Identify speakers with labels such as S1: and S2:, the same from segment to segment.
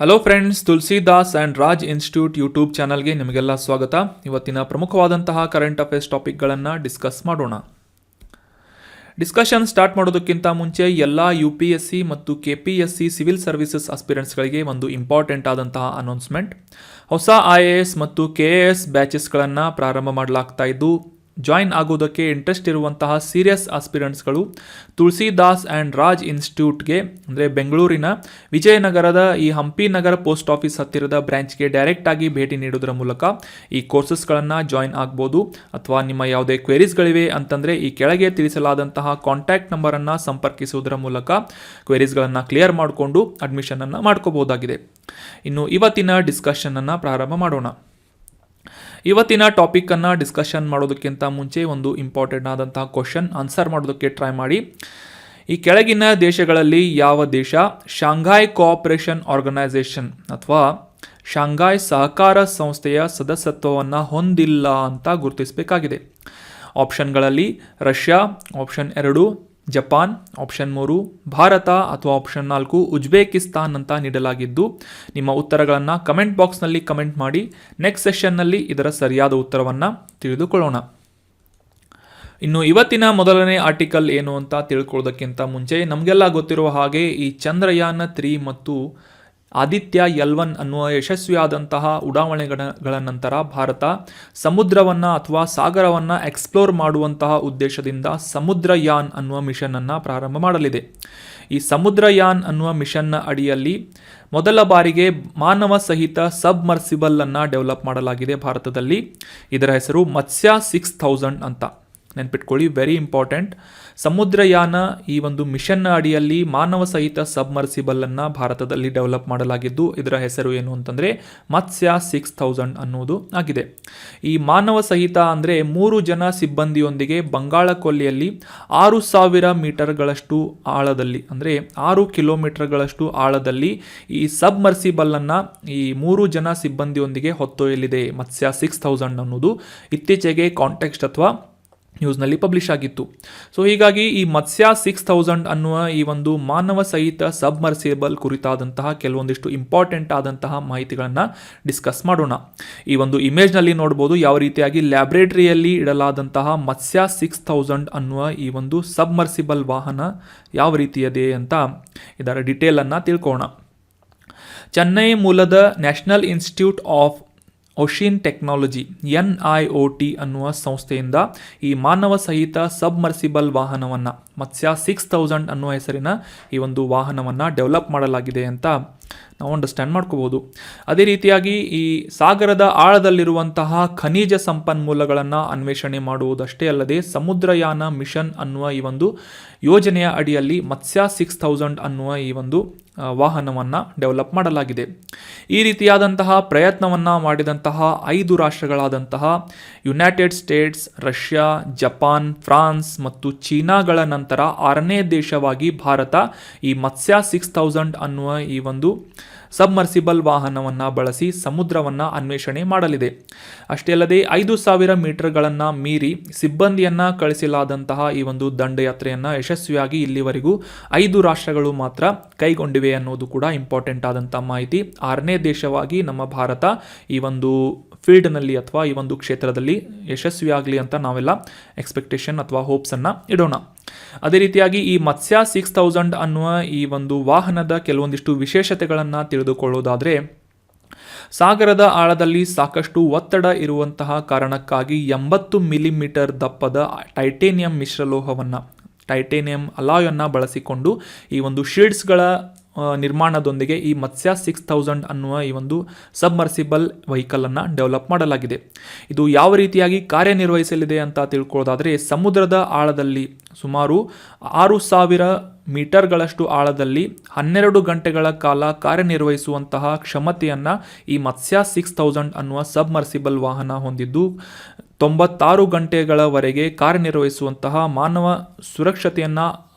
S1: Hello friends, Tulsidas and Raj institute YouTube ಚಾನಲ್ಗೆ ನಿಮಗೆಲ್ಲ ಸ್ವಾಗತ. ಇವತ್ತಿನ ಪ್ರಮುಖವಾದಂತಹ ಕರೆಂಟ್ ಅಫೇರ್ಸ್ ಟಾಪಿಕ್ಗಳನ್ನು ಡಿಸ್ಕಸ್ ಮಾಡೋಣ. ಡಿಸ್ಕಷನ್ ಸ್ಟಾರ್ಟ್ ಮಾಡೋದಕ್ಕಿಂತ ಮುಂಚೆ ಎಲ್ಲ UPSC ಮತ್ತು KPSC ಸಿವಿಲ್ ಸರ್ವಿಸಸ್ ಆಸ್ಪಿರೆಂಟ್ಸ್ಗಳಿಗೆ ಒಂದು ಇಂಪಾರ್ಟೆಂಟ್ ಆದಂತಹ ಅನೌನ್ಸ್ಮೆಂಟ್. ಹೊಸ IAS ಮತ್ತು KAS ಬ್ಯಾಚಸ್ಗಳನ್ನು ಪ್ರಾರಂಭ ಮಾಡಲಾಗ್ತಾ ಇದ್ದು, ಜಾಯಿನ್ ಆಗೋದಕ್ಕೆ ಇಂಟ್ರೆಸ್ಟ್ ಇರುವಂತಹ ಸೀರಿಯಸ್ ಆಸ್ಪಿರೆಂಟ್ಸ್ಗಳು ತುಳಸಿದಾಸ್ ಆ್ಯಂಡ್ ರಾಜ್ ಇನ್ಸ್ಟಿಟ್ಯೂಟ್ಗೆ ಅಂದರೆ ಬೆಂಗಳೂರಿನ ವಿಜಯನಗರದ ಈ ಹಂಪಿ ನಗರ ಪೋಸ್ಟ್ ಆಫೀಸ್ ಹತ್ತಿರದ ಬ್ರಾಂಚ್ಗೆ ಡೈರೆಕ್ಟಾಗಿ ಭೇಟಿ ನೀಡೋದ್ರ ಮೂಲಕ ಈ ಕೋರ್ಸಸ್ಗಳನ್ನು ಜಾಯಿನ್ ಆಗ್ಬೋದು. ಅಥವಾ ನಿಮ್ಮ ಯಾವುದೇ ಕ್ವೆರೀಸ್ಗಳಿವೆ ಅಂತಂದರೆ ಈ ಕೆಳಗೆ ತಿಳಿಸಲಾದಂತಹ ಕಾಂಟ್ಯಾಕ್ಟ್ ನಂಬರನ್ನು ಸಂಪರ್ಕಿಸುವುದರ ಮೂಲಕ ಕ್ವೆರೀಸ್ಗಳನ್ನು ಕ್ಲಿಯರ್ ಮಾಡಿಕೊಂಡು ಅಡ್ಮಿಷನನ್ನು ಮಾಡ್ಕೋಬೋದಾಗಿದೆ. ಇನ್ನು ಇವತ್ತಿನ ಡಿಸ್ಕಷನನ್ನು ಪ್ರಾರಂಭ ಮಾಡೋಣ. ಇವತ್ತಿನ ಟಾಪಿಕನ್ನು ಡಿಸ್ಕಷನ್ ಮಾಡೋದಕ್ಕಿಂತ ಮುಂಚೆ ಒಂದು ಇಂಪಾರ್ಟೆಂಟ್ ಆದಂತಹ ಕ್ವಶನ್ ಆನ್ಸರ್ ಮಾಡೋದಕ್ಕೆ ಟ್ರೈ ಮಾಡಿ. ಈ ಕೆಳಗಿನ ದೇಶಗಳಲ್ಲಿ ಯಾವ ದೇಶ ಶಾಂಘಾಯ್ ಕೋಆಪರೇಷನ್ ಆರ್ಗನೈಸೇಷನ್ ಅಥವಾ ಶಾಂಘಾಯ್ ಸಹಕಾರ ಸಂಸ್ಥೆಯ ಸದಸ್ಯತ್ವವನ್ನು ಹೊಂದಿಲ್ಲ ಅಂತ ಗುರುತಿಸಬೇಕಾಗಿದೆ? ಆಪ್ಷನ್ಗಳಲ್ಲಿ Russia, option 2 Japan, option 3 Bharat ಅಥವಾ ಆಪ್ಷನ್ 4 ಉಜ್ಬೇಕಿಸ್ತಾನ್ ಅಂತ ನೀಡಲಾಗಿದ್ದು, ನಿಮ್ಮ ಉತ್ತರಗಳನ್ನು ಕಮೆಂಟ್ ಬಾಕ್ಸ್ನಲ್ಲಿ ಕಮೆಂಟ್ ಮಾಡಿ. ನೆಕ್ಸ್ಟ್ ಸೆಷನ್ನಲ್ಲಿ ಇದರ ಸರಿಯಾದ ಉತ್ತರವನ್ನು ತಿಳಿದುಕೊಳ್ಳೋಣ. ಇನ್ನು ಇವತ್ತಿನ ಮೊದಲನೇ ಆರ್ಟಿಕಲ್ ಏನು ಅಂತ ತಿಳ್ಕೊಳ್ಳೋದಕ್ಕಿಂತ ಮುಂಚೆ ನಮಗೆಲ್ಲ ಗೊತ್ತಿರುವ ಹಾಗೆ ಈ ಚಂದ್ರಯಾನ 3 ಮತ್ತು ಆದಿತ್ಯ L1 ಅನ್ನುವ ಯಶಸ್ವಿಯಾದಂತಹ ಉಡಾವಣೆಗಳ ನಂತರ ಭಾರತ ಸಮುದ್ರವನ್ನು ಅಥವಾ ಸಾಗರವನ್ನು ಎಕ್ಸ್ಪ್ಲೋರ್ ಮಾಡುವಂತಹ ಉದ್ದೇಶದಿಂದ ಸಮುದ್ರಯಾನ್ ಅನ್ನುವ ಮಿಷನನ್ನು ಪ್ರಾರಂಭ ಮಾಡಲಿದೆ. ಈ ಸಮುದ್ರಯಾನ್ ಅನ್ನುವ ಮಿಷನ್ನ ಅಡಿಯಲ್ಲಿ ಮೊದಲ ಬಾರಿಗೆ ಮಾನವ ಸಹಿತ ಸಬ್ಮರ್ಸಿಬಲ್ ಡೆವಲಪ್ ಮಾಡಲಾಗಿದೆ ಭಾರತದಲ್ಲಿ. ಇದರ ಹೆಸರು ಮತ್ಸ್ಯ 6000 ಅಂತ ನೆನ್ಪಿಟ್ಕೊಳ್ಳಿ, ವೆರಿ ಇಂಪಾರ್ಟೆಂಟ್. ಸಮುದ್ರಯಾನ ಈ ಒಂದು ಮಿಷನ್ನ ಅಡಿಯಲ್ಲಿ ಮಾನವ ಸಹಿತ ಸಬ್ಮರ್ಸಿಬಲ್ ಭಾರತದಲ್ಲಿ ಡೆವಲಪ್ ಮಾಡಲಾಗಿದ್ದು, ಇದರ ಹೆಸರು ಏನು ಅಂತಂದರೆ ಮತ್ಸ್ಯ 6000 ಅನ್ನೋದು ಆಗಿದೆ. ಈ ಮಾನವ ಸಹಿತ ಅಂದರೆ 3 ಜನ ಸಿಬ್ಬಂದಿಯೊಂದಿಗೆ ಬಂಗಾಳ ಕೊಲ್ಲಿಯಲ್ಲಿ 6000 ಮೀಟರ್ಗಳಷ್ಟು ಆಳದಲ್ಲಿ ಅಂದರೆ 6 ಕಿಲೋಮೀಟರ್ಗಳಷ್ಟು ಆಳದಲ್ಲಿ ಈ ಸಬ್ಮರ್ಸಿಬಲ್ ಈ 3 ಜನ ಸಿಬ್ಬಂದಿಯೊಂದಿಗೆ ಹೊತ್ತೊಯ್ಯಲಿದೆ. ಮತ್ಸ್ಯ 6000 ಅನ್ನೋದು ಇತ್ತೀಚೆಗೆ ಕಾಂಟೆಕ್ಸ್ಟ್ ಅಥವಾ ನ್ಯೂಸ್ನಲ್ಲಿ ಪಬ್ಲಿಷ್ ಆಗಿತ್ತು. ಸೊ ಹೀಗಾಗಿ ಈ ಮತ್ಸ್ಯ 6000 ಅನ್ನುವ ಈ ಒಂದು ಮಾನವ ಸಹಿತ ಸಬ್ಮರ್ಸಿಬಲ್ ಕುರಿತಾದಂತಹ ಕೆಲವೊಂದಿಷ್ಟು ಇಂಪಾರ್ಟೆಂಟ್ ಆದಂತಹ ಮಾಹಿತಿಗಳನ್ನು ಡಿಸ್ಕಸ್ ಮಾಡೋಣ. ಈ ಒಂದು ಇಮೇಜ್ನಲ್ಲಿ ನೋಡ್ಬೋದು ಯಾವ ರೀತಿಯಾಗಿ ಲ್ಯಾಬ್ರೇಟರಿಯಲ್ಲಿ ಇಡಲಾದಂತಹ ಮತ್ಸ್ಯ 6000 ಅನ್ನುವ ಈ ಒಂದು ಸಬ್ಮರ್ಸಿಬಲ್ ವಾಹನ ಯಾವ ರೀತಿಯದೆ ಅಂತ ಇದರ ಡಿಟೇಲನ್ನು ತಿಳ್ಕೋಣ. ಚೆನ್ನೈ ಮೂಲದ national institute of ocean technology NIOT ಅನ್ನುವ ಸಂಸ್ಥೆಯಿಂದ ಈ ಮಾನವ ಸಹಿತ ಸಬ್ಮರ್ಸಿಬಲ್ ವಾಹನವನ್ನು ಮತ್ಸ್ಯ 6000 ಅನ್ನುವ ಹೆಸರಿನ ಈ ಒಂದು ವಾಹನವನ್ನು ಡೆವಲಪ್ ಮಾಡಲಾಗಿದೆ ಅಂತ ನಾವು ಅಂಡರ್ಸ್ಟ್ಯಾಂಡ್ ಮಾಡ್ಕೋಬೋದು. ಅದೇ ರೀತಿಯಾಗಿ ಈ ಸಾಗರದ ಆಳದಲ್ಲಿರುವಂತಹ ಖನಿಜ ಸಂಪನ್ಮೂಲಗಳನ್ನು ಅನ್ವೇಷಣೆ ಮಾಡುವುದಷ್ಟೇ ಅಲ್ಲದೆ ಸಮುದ್ರಯಾನ ಮಿಷನ್ ಅನ್ನುವ ಈ ಒಂದು ಯೋಜನೆಯ ಅಡಿಯಲ್ಲಿ ಮತ್ಸ್ಯ 6000 ಅನ್ನುವ ಈ ಒಂದು ವಾಹನವನ್ನು ಡೆವಲಪ್ ಮಾಡಲಾಗಿದೆ. ಈ ರೀತಿಯಾದಂತಹ ಪ್ರಯತ್ನವನ್ನು ಮಾಡಿದಂತಹ 5 ರಾಷ್ಟ್ರಗಳಾದಂತಹ United States, Russia, Japan, France ಮತ್ತು ಚೀನಾಗಳ ನಂತರ 6ನೇ ದೇಶವಾಗಿ ಭಾರತ ಈ ಮತ್ಸ್ಯ 6000 ಅನ್ನುವ ಈ ಒಂದು ಸಬ್ಮರ್ಸಿಬಲ್ ವಾಹನವನ್ನು ಬಳಸಿ ಸಮುದ್ರವನ್ನು ಅನ್ವೇಷಣೆ ಮಾಡಲಿದೆ. ಅಷ್ಟೇ ಅಲ್ಲದೆ 5000 ಮೀಟರ್ಗಳನ್ನು ಮೀರಿ ಸಿಬ್ಬಂದಿಯನ್ನು ಕಳಿಸಲಾದಂತಹ ಈ ಒಂದು ದಂಡಯಾತ್ರೆಯನ್ನು ಯಶಸ್ವಿಯಾಗಿ ಇಲ್ಲಿವರೆಗೂ 5 ರಾಷ್ಟ್ರಗಳು ಮಾತ್ರ ಕೈಗೊಂಡಿವೆ ಅನ್ನೋದು ಕೂಡ ಇಂಪಾರ್ಟೆಂಟ್ ಆದಂಥ ಮಾಹಿತಿ. 6ನೇ ದೇಶವಾಗಿ ನಮ್ಮ ಭಾರತ ಈ ಒಂದು ಫೀಲ್ಡ್ನಲ್ಲಿ ಅಥವಾ ಈ ಒಂದು ಕ್ಷೇತ್ರದಲ್ಲಿ ಯಶಸ್ವಿಯಾಗಲಿ ಅಂತ ನಾವೆಲ್ಲ ಎಕ್ಸ್ಪೆಕ್ಟೇಷನ್ ಅಥವಾ ಹೋಪ್ಸನ್ನು ಇಡೋಣ. ಅದೇ ರೀತಿಯಾಗಿ ಈ ಮತ್ಸ್ಯ 6000 ಅನ್ನುವ ಈ ಒಂದು ವಾಹನದ ಕೆಲವೊಂದಿಷ್ಟು ವಿಶೇಷತೆಗಳನ್ನು ತಿಳಿದುಕೊಳ್ಳೋದಾದರೆ, ಸಾಗರದ ಆಳದಲ್ಲಿ ಸಾಕಷ್ಟು ಒತ್ತಡ ಇರುವಂತಹ ಕಾರಣಕ್ಕಾಗಿ 80 ಮಿಲಿಮೀಟರ್ ದಪ್ಪದ ಟೈಟೇನಿಯಂ ಮಿಶ್ರಲೋಹವನ್ನು ಟೈಟೇನಿಯಂ ಅಲಾಯನ್ನು ಬಳಸಿಕೊಂಡು ಈ ಒಂದು ಶೀಲ್ಡ್ಸ್ಗಳ ನಿರ್ಮಾಣದೊಂದಿಗೆ ಈ ಮತ್ಸ್ಯ 6000 ಅನ್ನುವ ಈ ಒಂದು ಸಬ್ಮರ್ಸಿಬಲ್ ವೆಹಿಕಲನ್ನು ಡೆವಲಪ್ ಮಾಡಲಾಗಿದೆ. ಇದು ಯಾವ ರೀತಿಯಾಗಿ ಕಾರ್ಯನಿರ್ವಹಿಸಲಿದೆ ಅಂತ ತಿಳ್ಕೊಳ್ಳೋದಾದರೆ, ಸಮುದ್ರದ ಆಳದಲ್ಲಿ ಸುಮಾರು 6000 ಮೀಟರ್ಗಳಷ್ಟು ಆಳದಲ್ಲಿ 12 ಗಂಟೆಗಳ ಕಾಲ ಕಾರ್ಯನಿರ್ವಹಿಸುವಂತಹ ಕ್ಷಮತೆಯನ್ನು ಈ ಮತ್ಸ್ಯ 6000 ಅನ್ನುವ ಸಬ್ಮರ್ಸಿಬಲ್ ವಾಹನ ಹೊಂದಿದ್ದು, 96 ಗಂಟೆಗಳವರೆಗೆ ಕಾರ್ಯನಿರ್ವಹಿಸುವಂತಹ ಮಾನವ ಸುರಕ್ಷತೆಯನ್ನು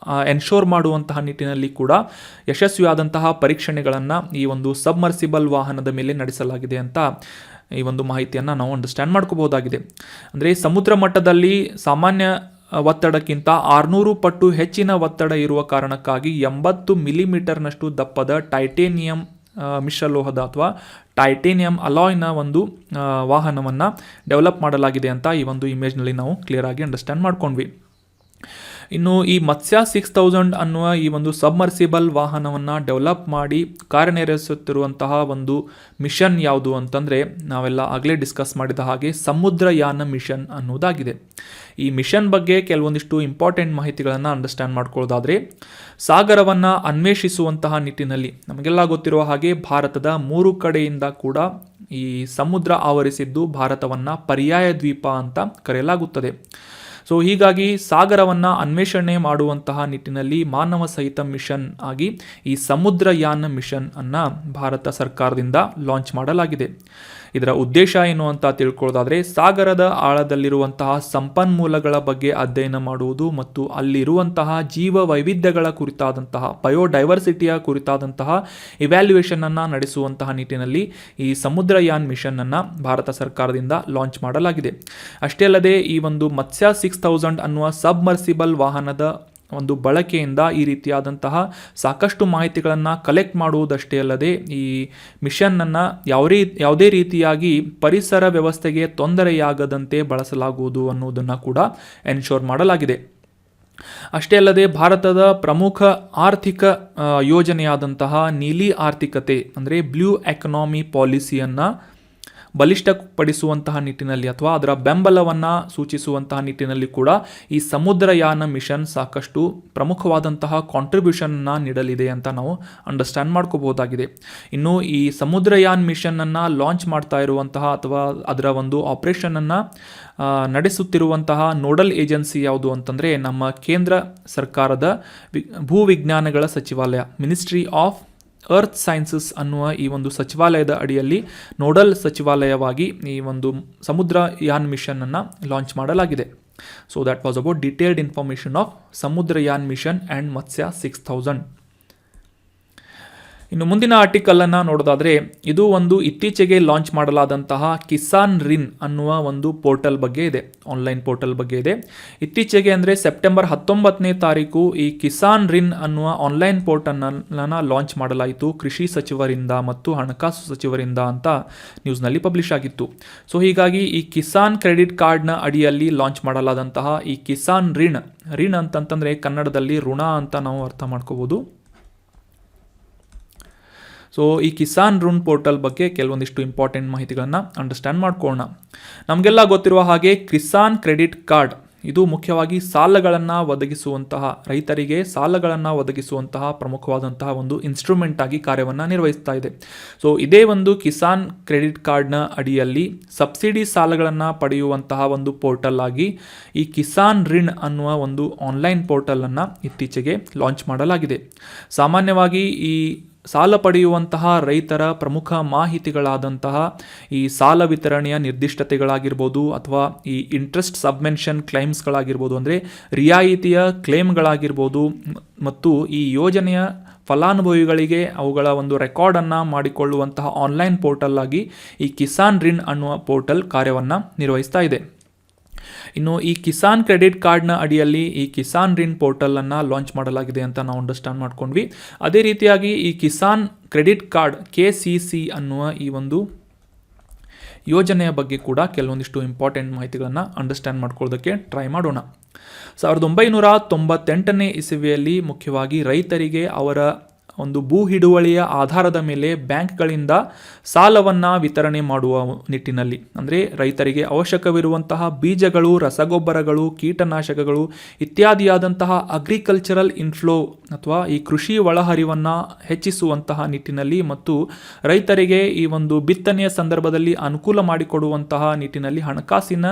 S1: ಎನ್ಶೋರ್ ಮಾಡುವಂತಹ ನಿಟ್ಟಿನಲ್ಲಿ ಕೂಡ ಯಶಸ್ವಿಯಾದಂತಹ ಪರೀಕ್ಷಣೆಗಳನ್ನು ಈ ಒಂದು ಸಬ್ಮರ್ಸಿಬಲ್ ವಾಹನದ ಮೇಲೆ ನಡೆಸಲಾಗಿದೆ ಅಂತ ಈ ಒಂದು ಮಾಹಿತಿಯನ್ನು ನಾವು ಅಂಡರ್ಸ್ಟ್ಯಾಂಡ್ ಮಾಡ್ಕೋಬಹುದಾಗಿದೆ. ಅಂದರೆ ಸಮುದ್ರ ಮಟ್ಟದಲ್ಲಿ ಸಾಮಾನ್ಯ ಒತ್ತಡಕ್ಕಿಂತ 600 ಪಟ್ಟು ಹೆಚ್ಚಿನ ಒತ್ತಡ ಇರುವ ಕಾರಣಕ್ಕಾಗಿ 80 ಮಿಲಿಮೀಟರ್ನಷ್ಟು ದಪ್ಪದ ಟೈಟೇನಿಯಂ ಮಿಶ್ರಲೋಹದ ಅಥವಾ ಟೈಟೇನಿಯಂ ಅಲಾಯ್ನ ಒಂದು ವಾಹನವನ್ನು ಡೆವಲಪ್ ಮಾಡಲಾಗಿದೆ ಅಂತ ಈ ಒಂದು ಇಮೇಜ್ನಲ್ಲಿ ನಾವು ಕ್ಲಿಯರ್ ಆಗಿ ಅಂಡರ್ಸ್ಟ್ಯಾಂಡ್ ಮಾಡ್ಕೊಂಡ್ವಿ. ಇನ್ನು ಈ ಮತ್ಸ್ಯ 6000 ಅನ್ನುವ ಈ ಒಂದು ಸಬ್ಮರ್ಸಿಬಲ್ ವಾಹನವನ್ನು ಡೆವಲಪ್ ಮಾಡಿ ಕಾರ್ಯನಿರ್ವಹಿಸುತ್ತಿರುವಂತಹ ಒಂದು ಮಿಷನ್ ಯಾವುದು ಅಂತಂದರೆ ನಾವೆಲ್ಲ ಆಗಲೇ ಡಿಸ್ಕಸ್ ಮಾಡಿದ ಹಾಗೆ ಸಮುದ್ರಯಾನ ಮಿಷನ್ ಅನ್ನೋದಾಗಿದೆ. ಈ ಮಿಷನ್ ಬಗ್ಗೆ ಕೆಲವೊಂದಿಷ್ಟು ಇಂಪಾರ್ಟೆಂಟ್ ಮಾಹಿತಿಗಳನ್ನು ಅಂಡರ್ಸ್ಟ್ಯಾಂಡ್ ಮಾಡ್ಕೊಳ್ಳೋದಾದರೆ, ಸಾಗರವನ್ನು ಅನ್ವೇಷಿಸುವಂತಹ ನಿಟ್ಟಿನಲ್ಲಿ ನಮಗೆಲ್ಲ ಗೊತ್ತಿರುವ ಹಾಗೆ ಭಾರತದ 3 ಕಡೆಯಿಂದ ಕೂಡ ಈ ಸಮುದ್ರ ಆವರಿಸಿದ್ದು ಭಾರತವನ್ನು ಪರ್ಯಾಯ ದ್ವೀಪ ಅಂತ ಕರೆಯಲಾಗುತ್ತದೆ. ಸೊ ಹೀಗಾಗಿ ಸಾಗರವನ್ನು ಅನ್ವೇಷಣೆ ಮಾಡುವಂತಹ ನಿಟ್ಟಿನಲ್ಲಿ ಮಾನವ ಸಹಿತ ಮಿಷನ್ ಆಗಿ ಈ ಸಮುದ್ರಯಾನ ಮಿಷನ್ ಅನ್ನು ಭಾರತ ಸರ್ಕಾರದಿಂದ ಲಾಂಚ್ ಮಾಡಲಾಗಿದೆ. ಇದರ ಉದ್ದೇಶ ಏನು ಅಂತ ತಿಳ್ಕೊಳ್ಳೋದಾದರೆ, ಸಾಗರದ ಆಳದಲ್ಲಿರುವಂತಹ ಸಂಪನ್ಮೂಲಗಳ ಬಗ್ಗೆ ಅಧ್ಯಯನ ಮಾಡುವುದು ಮತ್ತು ಅಲ್ಲಿರುವಂತಹ ಜೀವ ವೈವಿಧ್ಯಗಳ ಕುರಿತಾದಂತಹ ಬಯೋಡೈವರ್ಸಿಟಿಯ ಕುರಿತಾದಂತಹ ಇವ್ಯಾಲ್ಯೂಯೇಷನನ್ನು ನಡೆಸುವಂತಹ ನಿಟ್ಟಿನಲ್ಲಿ ಈ ಸಮುದ್ರಯಾನ್ ಮಿಷನನ್ನು ಭಾರತ ಸರ್ಕಾರದಿಂದ ಲಾಂಚ್ ಮಾಡಲಾಗಿದೆ. ಅಷ್ಟೇ ಅಲ್ಲದೆ ಈ ಒಂದು ಮತ್ಸ್ಯ 6000 ಅನ್ನುವ ಸಬ್ಮರ್ಸಿಬಲ್ ವಾಹನದ ಒಂದು ಬಳಕೆಯಿಂದ ಈ ರೀತಿಯಾದಂತಹ ಸಾಕಷ್ಟು ಮಾಹಿತಿಗಳನ್ನು ಕಲೆಕ್ಟ್ ಮಾಡುವುದಷ್ಟೇ ಅಲ್ಲದೆ ಈ ಮಿಷನ್ನನ್ನು ಯಾವುದೇ ರೀತಿಯಾಗಿ ಪರಿಸರ ವ್ಯವಸ್ಥೆಗೆ ತೊಂದರೆಯಾಗದಂತೆ ಬಳಸಲಾಗುವುದು ಅನ್ನೋದನ್ನು ಕೂಡ ಎನ್ಶೋರ್ ಮಾಡಲಾಗಿದೆ. ಅಷ್ಟೇ ಅಲ್ಲದೆ ಭಾರತದ ಪ್ರಮುಖ ಆರ್ಥಿಕ ಯೋಜನೆಯಾದಂತಹ ನೀಲಿ ಆರ್ಥಿಕತೆ ಅಂದರೆ ಬ್ಲೂ ಎಕನಾಮಿ ಪಾಲಿಸಿಯನ್ನು ಬಲಿಷ್ಠಪಡಿಸುವಂತಹ ನಿಟ್ಟಿನಲ್ಲಿ ಅಥವಾ ಅದರ ಬೆಂಬಲವನ್ನು ಸೂಚಿಸುವಂತಹ ನಿಟ್ಟಿನಲ್ಲಿ ಕೂಡ ಈ ಸಮುದ್ರಯಾನ ಮಿಷನ್ ಸಾಕಷ್ಟು ಪ್ರಮುಖವಾದಂತಹ ಕಾಂಟ್ರಿಬ್ಯೂಷನ್ನ ನೀಡಲಿದೆ ಅಂತ ನಾವು ಅಂಡರ್ಸ್ಟ್ಯಾಂಡ್ ಮಾಡ್ಕೋಬಹುದಾಗಿದೆ. ಇನ್ನು ಈ ಸಮುದ್ರಯಾನ್ ಮಿಷನನ್ನು ಲಾಂಚ್ ಮಾಡ್ತಾ ಇರುವಂತಹ ಅಥವಾ ಅದರ ಒಂದು ಆಪರೇಷನನ್ನು ನಡೆಸುತ್ತಿರುವಂತಹ ನೋಡಲ್ ಏಜೆನ್ಸಿ ಯಾವುದು ಅಂತಂದರೆ ನಮ್ಮ ಕೇಂದ್ರ ಸರ್ಕಾರದ ಭೂವಿಜ್ಞಾನಗಳ ಸಚಿವಾಲಯ, ಮಿನಿಸ್ಟ್ರಿ ಆಫ್ ಅರ್ತ್ ಸೈನ್ಸಸ್ ಅನ್ನುವ ಈ ಒಂದು ಸಚಿವಾಲಯದ ಅಡಿಯಲ್ಲಿ ನೋಡಲ್ ಸಚಿವಾಲಯವಾಗಿ ಈ ಒಂದು ಸಮುದ್ರಯಾನ್ ಮಿಷನನ್ನು ಲಾಂಚ್ ಮಾಡಲಾಗಿದೆ. So that was about detailed information of Samudrayaan mission and Matsya 6000. ಇನ್ನು ಮುಂದಿನ ಆರ್ಟಿಕಲನ್ನು ನೋಡೋದಾದರೆ, ಇದು ಒಂದು ಇತ್ತೀಚೆಗೆ ಲಾಂಚ್ ಮಾಡಲಾದಂತಹ ಕಿಸಾನ್ ರಿನ್ ಅನ್ನುವ ಒಂದು ಪೋರ್ಟಲ್ ಬಗ್ಗೆ ಇದೆ, ಆನ್ಲೈನ್ ಪೋರ್ಟಲ್ ಬಗ್ಗೆ ಇದೆ. ಇತ್ತೀಚೆಗೆ ಅಂದರೆ ಸೆಪ್ಟೆಂಬರ್ 19ನೇ ತಾರೀಕು ಈ ಕಿಸಾನ್ ರಿನ್ ಅನ್ನುವ ಆನ್ಲೈನ್ ಪೋರ್ಟಲ್ನ ಲಾಂಚ್ ಮಾಡಲಾಯಿತು ಕೃಷಿ ಸಚಿವರಿಂದ ಮತ್ತು ಹಣಕಾಸು ಸಚಿವರಿಂದ ಅಂತ ನ್ಯೂಸ್ನಲ್ಲಿ ಪಬ್ಲಿಷ್ ಆಗಿತ್ತು. ಸೊ ಹೀಗಾಗಿ ಈ ಕಿಸಾನ್ ಕ್ರೆಡಿಟ್ ಕಾರ್ಡ್ನ ಅಡಿಯಲ್ಲಿ ಲಾಂಚ್ ಮಾಡಲಾದಂತಹ ಈ ಕಿಸಾನ್ ರಿನ್ ಅಂತಂತಂದರೆ ಕನ್ನಡದಲ್ಲಿ ಋಣ ಅಂತ ನಾವು ಅರ್ಥ ಮಾಡ್ಕೋಬೋದು. ಸೊ ಈ ಕಿಸಾನ್ ಋಣ್ ಪೋರ್ಟಲ್ ಬಗ್ಗೆ ಕೆಲವೊಂದಿಷ್ಟು ಇಂಪಾರ್ಟೆಂಟ್ ಮಾಹಿತಿಗಳನ್ನು ಅಂಡರ್ಸ್ಟ್ಯಾಂಡ್ ಮಾಡ್ಕೊಳ್ಳೋಣ. ನಮಗೆಲ್ಲ ಗೊತ್ತಿರುವ ಹಾಗೆ ಕಿಸಾನ್ ಕ್ರೆಡಿಟ್ ಕಾರ್ಡ್ ಇದು ಮುಖ್ಯವಾಗಿ ಸಾಲಗಳನ್ನು ಒದಗಿಸುವಂತಹ ರೈತರಿಗೆ ಸಾಲಗಳನ್ನು ಒದಗಿಸುವಂತಹ ಪ್ರಮುಖವಾದಂತಹ ಒಂದು ಇನ್ಸ್ಟ್ರೂಮೆಂಟ್ ಆಗಿ ಕಾರ್ಯವನ್ನು ನಿರ್ವಹಿಸ್ತಾ ಇದೆ. ಸೊ ಇದೇ ಒಂದು ಕಿಸಾನ್ ಕ್ರೆಡಿಟ್ ಕಾರ್ಡ್ನ ಅಡಿಯಲ್ಲಿ ಸಬ್ಸಿಡಿ ಸಾಲಗಳನ್ನು ಪಡೆಯುವಂತಹ ಒಂದು ಪೋರ್ಟಲ್ ಆಗಿ ಈ ಕಿಸಾನ್ ರಿನ್ ಅನ್ನುವ ಒಂದು ಆನ್ಲೈನ್ ಪೋರ್ಟಲನ್ನು ಇತ್ತೀಚೆಗೆ ಲಾಂಚ್ ಮಾಡಲಾಗಿದೆ. ಸಾಮಾನ್ಯವಾಗಿ ಈ ಸಾಲ ಪಡೆಯುವಂತಹ ರೈತರ ಪ್ರಮುಖ ಮಾಹಿತಿಗಳಾದಂತಹ ಈ ಸಾಲ ವಿತರಣೆಯ ನಿರ್ದಿಷ್ಟತೆಗಳಾಗಿರ್ಬೋದು ಅಥವಾ ಈ ಇಂಟ್ರೆಸ್ಟ್ ಸಬ್ಮೆನ್ಷನ್ ಕ್ಲೈಮ್ಸ್ಗಳಾಗಿರ್ಬೋದು, ಅಂದರೆ ರಿಯಾಯಿತಿಯ ಕ್ಲೇಮ್ಗಳಾಗಿರ್ಬೋದು, ಮತ್ತು ಈ ಯೋಜನೆಯ ಫಲಾನುಭವಿಗಳಿಗೆ ಅವುಗಳ ಒಂದು ರೆಕಾರ್ಡನ್ನು ಮಾಡಿಕೊಳ್ಳುವಂತಹ ಆನ್ಲೈನ್ ಪೋರ್ಟಲ್ ಆಗಿ ಈ ಕಿಸಾನ್ ರಿನ್ ಅನ್ನುವ ಪೋರ್ಟಲ್ ಕಾರ್ಯವನ್ನು ನಿರ್ವಹಿಸ್ತಾ ಇದೆ. ಇನ್ನು ಈ ಕಿಸಾನ್ ಕ್ರೆಡಿಟ್ ಕಾರ್ಡ್ನ ಅಡಿಯಲ್ಲಿ ಈ ಕಿಸಾನ್ ರಿನ್ ಪೋರ್ಟಲನ್ನು ಲಾಂಚ್ ಮಾಡಲಾಗಿದೆ ಅಂತ ನಾವು ಅಂಡರ್ಸ್ಟ್ಯಾಂಡ್ ಮಾಡ್ಕೊಂಡ್ವಿ. ಅದೇ ರೀತಿಯಾಗಿ ಈ ಕಿಸಾನ್ ಕ್ರೆಡಿಟ್ ಕಾರ್ಡ್ KCC ಅನ್ನುವ ಈ ಒಂದು ಯೋಜನೆಯ ಬಗ್ಗೆ ಕೂಡ ಕೆಲವೊಂದಿಷ್ಟು ಇಂಪಾರ್ಟೆಂಟ್ ಮಾಹಿತಿಗಳನ್ನು ಅಂಡರ್ಸ್ಟ್ಯಾಂಡ್ ಮಾಡ್ಕೊಳ್ಳೋದಕ್ಕೆ ಟ್ರೈ ಮಾಡೋಣ. 1998ನೇ ಇಸವಿಯಲ್ಲಿ ಮುಖ್ಯವಾಗಿ ರೈತರಿಗೆ ಅವರ ಒಂದು ಭೂ ಹಿಡುವಳಿಯ ಆಧಾರದ ಮೇಲೆ ಬ್ಯಾಂಕ್ಗಳಿಂದ ಸಾಲವನ್ನು ವಿತರಣೆ ಮಾಡುವ ನಿಟ್ಟಿನಲ್ಲಿ, ಅಂದರೆ ರೈತರಿಗೆ ಅವಶ್ಯಕವಿರುವಂತಹ ಬೀಜಗಳು, ರಸಗೊಬ್ಬರಗಳು, ಕೀಟನಾಶಕಗಳು ಇತ್ಯಾದಿಯಾದಂತಹ ಅಗ್ರಿಕಲ್ಚರಲ್ ಇನ್ಫ್ಲೋ ಅಥವಾ ಈ ಕೃಷಿ ಒಳಹರಿವನ್ನು ಹೆಚ್ಚಿಸುವಂತಹ ನಿಟ್ಟಿನಲ್ಲಿ ಮತ್ತು ರೈತರಿಗೆ ಈ ಒಂದು ಬಿತ್ತನೆಯ ಸಂದರ್ಭದಲ್ಲಿ ಅನುಕೂಲ ಮಾಡಿಕೊಡುವಂತಹ ನಿಟ್ಟಿನಲ್ಲಿ ಹಣಕಾಸಿನ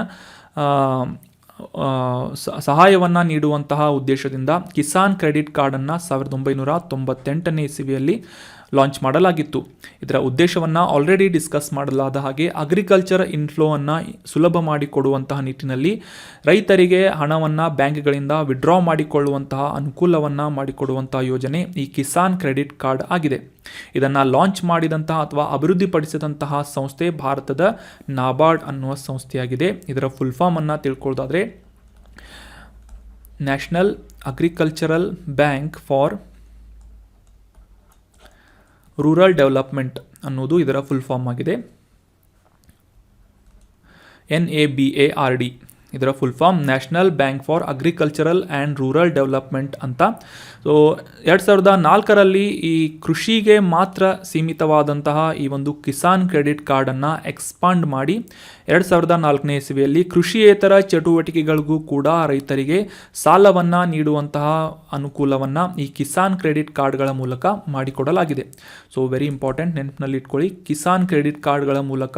S1: ಸಹಾಯವನ್ನು ನೀಡುವಂತಹ ಉದ್ದೇಶದಿಂದ ಕಿಸಾನ್ ಕ್ರೆಡಿಟ್ ಕಾರ್ಡನ್ನು 1998ನೇ ಇಸವಿಯಲ್ಲಿ ಲಾಂಚ್ ಮಾಡಲಾಗಿತ್ತು. ಇದರ ಉದ್ದೇಶವನ್ನು ಆಲ್ರೆಡಿ ಡಿಸ್ಕಸ್ ಮಾಡಲಾದ ಹಾಗೆ ಅಗ್ರಿಕಲ್ಚರ್ ಇನ್ಫ್ಲೋವನ್ನು ಸುಲಭ ಮಾಡಿಕೊಡುವಂತಹ ನಿಟ್ಟಿನಲ್ಲಿ ರೈತರಿಗೆ ಹಣವನ್ನು ಬ್ಯಾಂಕ್ಗಳಿಂದ ವಿಡ್ರಾ ಮಾಡಿಕೊಳ್ಳುವಂತಹ ಅನುಕೂಲವನ್ನು ಮಾಡಿಕೊಡುವಂತಹ ಯೋಜನೆ ಈ ಕಿಸಾನ್ ಕ್ರೆಡಿಟ್ ಕಾರ್ಡ್ ಆಗಿದೆ. ಇದನ್ನು ಲಾಂಚ್ ಮಾಡಿದಂತಹ ಅಥವಾ ಅಭಿವೃದ್ಧಿಪಡಿಸಿದಂತಹ ಸಂಸ್ಥೆ ಭಾರತದ ನಾಬಾರ್ಡ್ ಅನ್ನುವ ಸಂಸ್ಥೆಯಾಗಿದೆ. ಇದರ ಫುಲ್ ಫಾರ್ಮ್ ಅನ್ನು ತಿಳ್ಕೊಳ್ಳೋದಾದರೆ national agricultural bank for rural development ಅನ್ನೋದು ಇದರ ಫುಲ್ ಫಾರ್ಮ್ ಆಗಿದೆ. NABARD ಇದರ full form national bank for agricultural and rural development ಅಂತ. ಸೊ 2004ರಲ್ಲಿ ಈ ಕೃಷಿಗೆ ಮಾತ್ರ ಸೀಮಿತವಾದಂತಹ ಈ ಒಂದು ಕಿಸಾನ್ ಕ್ರೆಡಿಟ್ ಕಾರ್ಡನ್ನು ಎಕ್ಸ್ಪಾಂಡ್ ಮಾಡಿ 2004ನೇ ಇಸವಿಯಲ್ಲಿ ಕೃಷಿಯೇತರ ಚಟುವಟಿಕೆಗಳಿಗೂ ಕೂಡ ರೈತರಿಗೆ ಸಾಲವನ್ನು ನೀಡುವಂತಹ ಅನುಕೂಲವನ್ನು ಈ ಕಿಸಾನ್ ಕ್ರೆಡಿಟ್ ಕಾರ್ಡ್ಗಳ ಮೂಲಕ ಮಾಡಿಕೊಡಲಾಗಿದೆ. ಸೊ ವೆರಿ ಇಂಪಾರ್ಟೆಂಟ್, ನೆನಪಿನಲ್ಲಿ ಇಟ್ಕೊಳ್ಳಿ. ಕಿಸಾನ್ ಕ್ರೆಡಿಟ್ ಕಾರ್ಡ್ಗಳ ಮೂಲಕ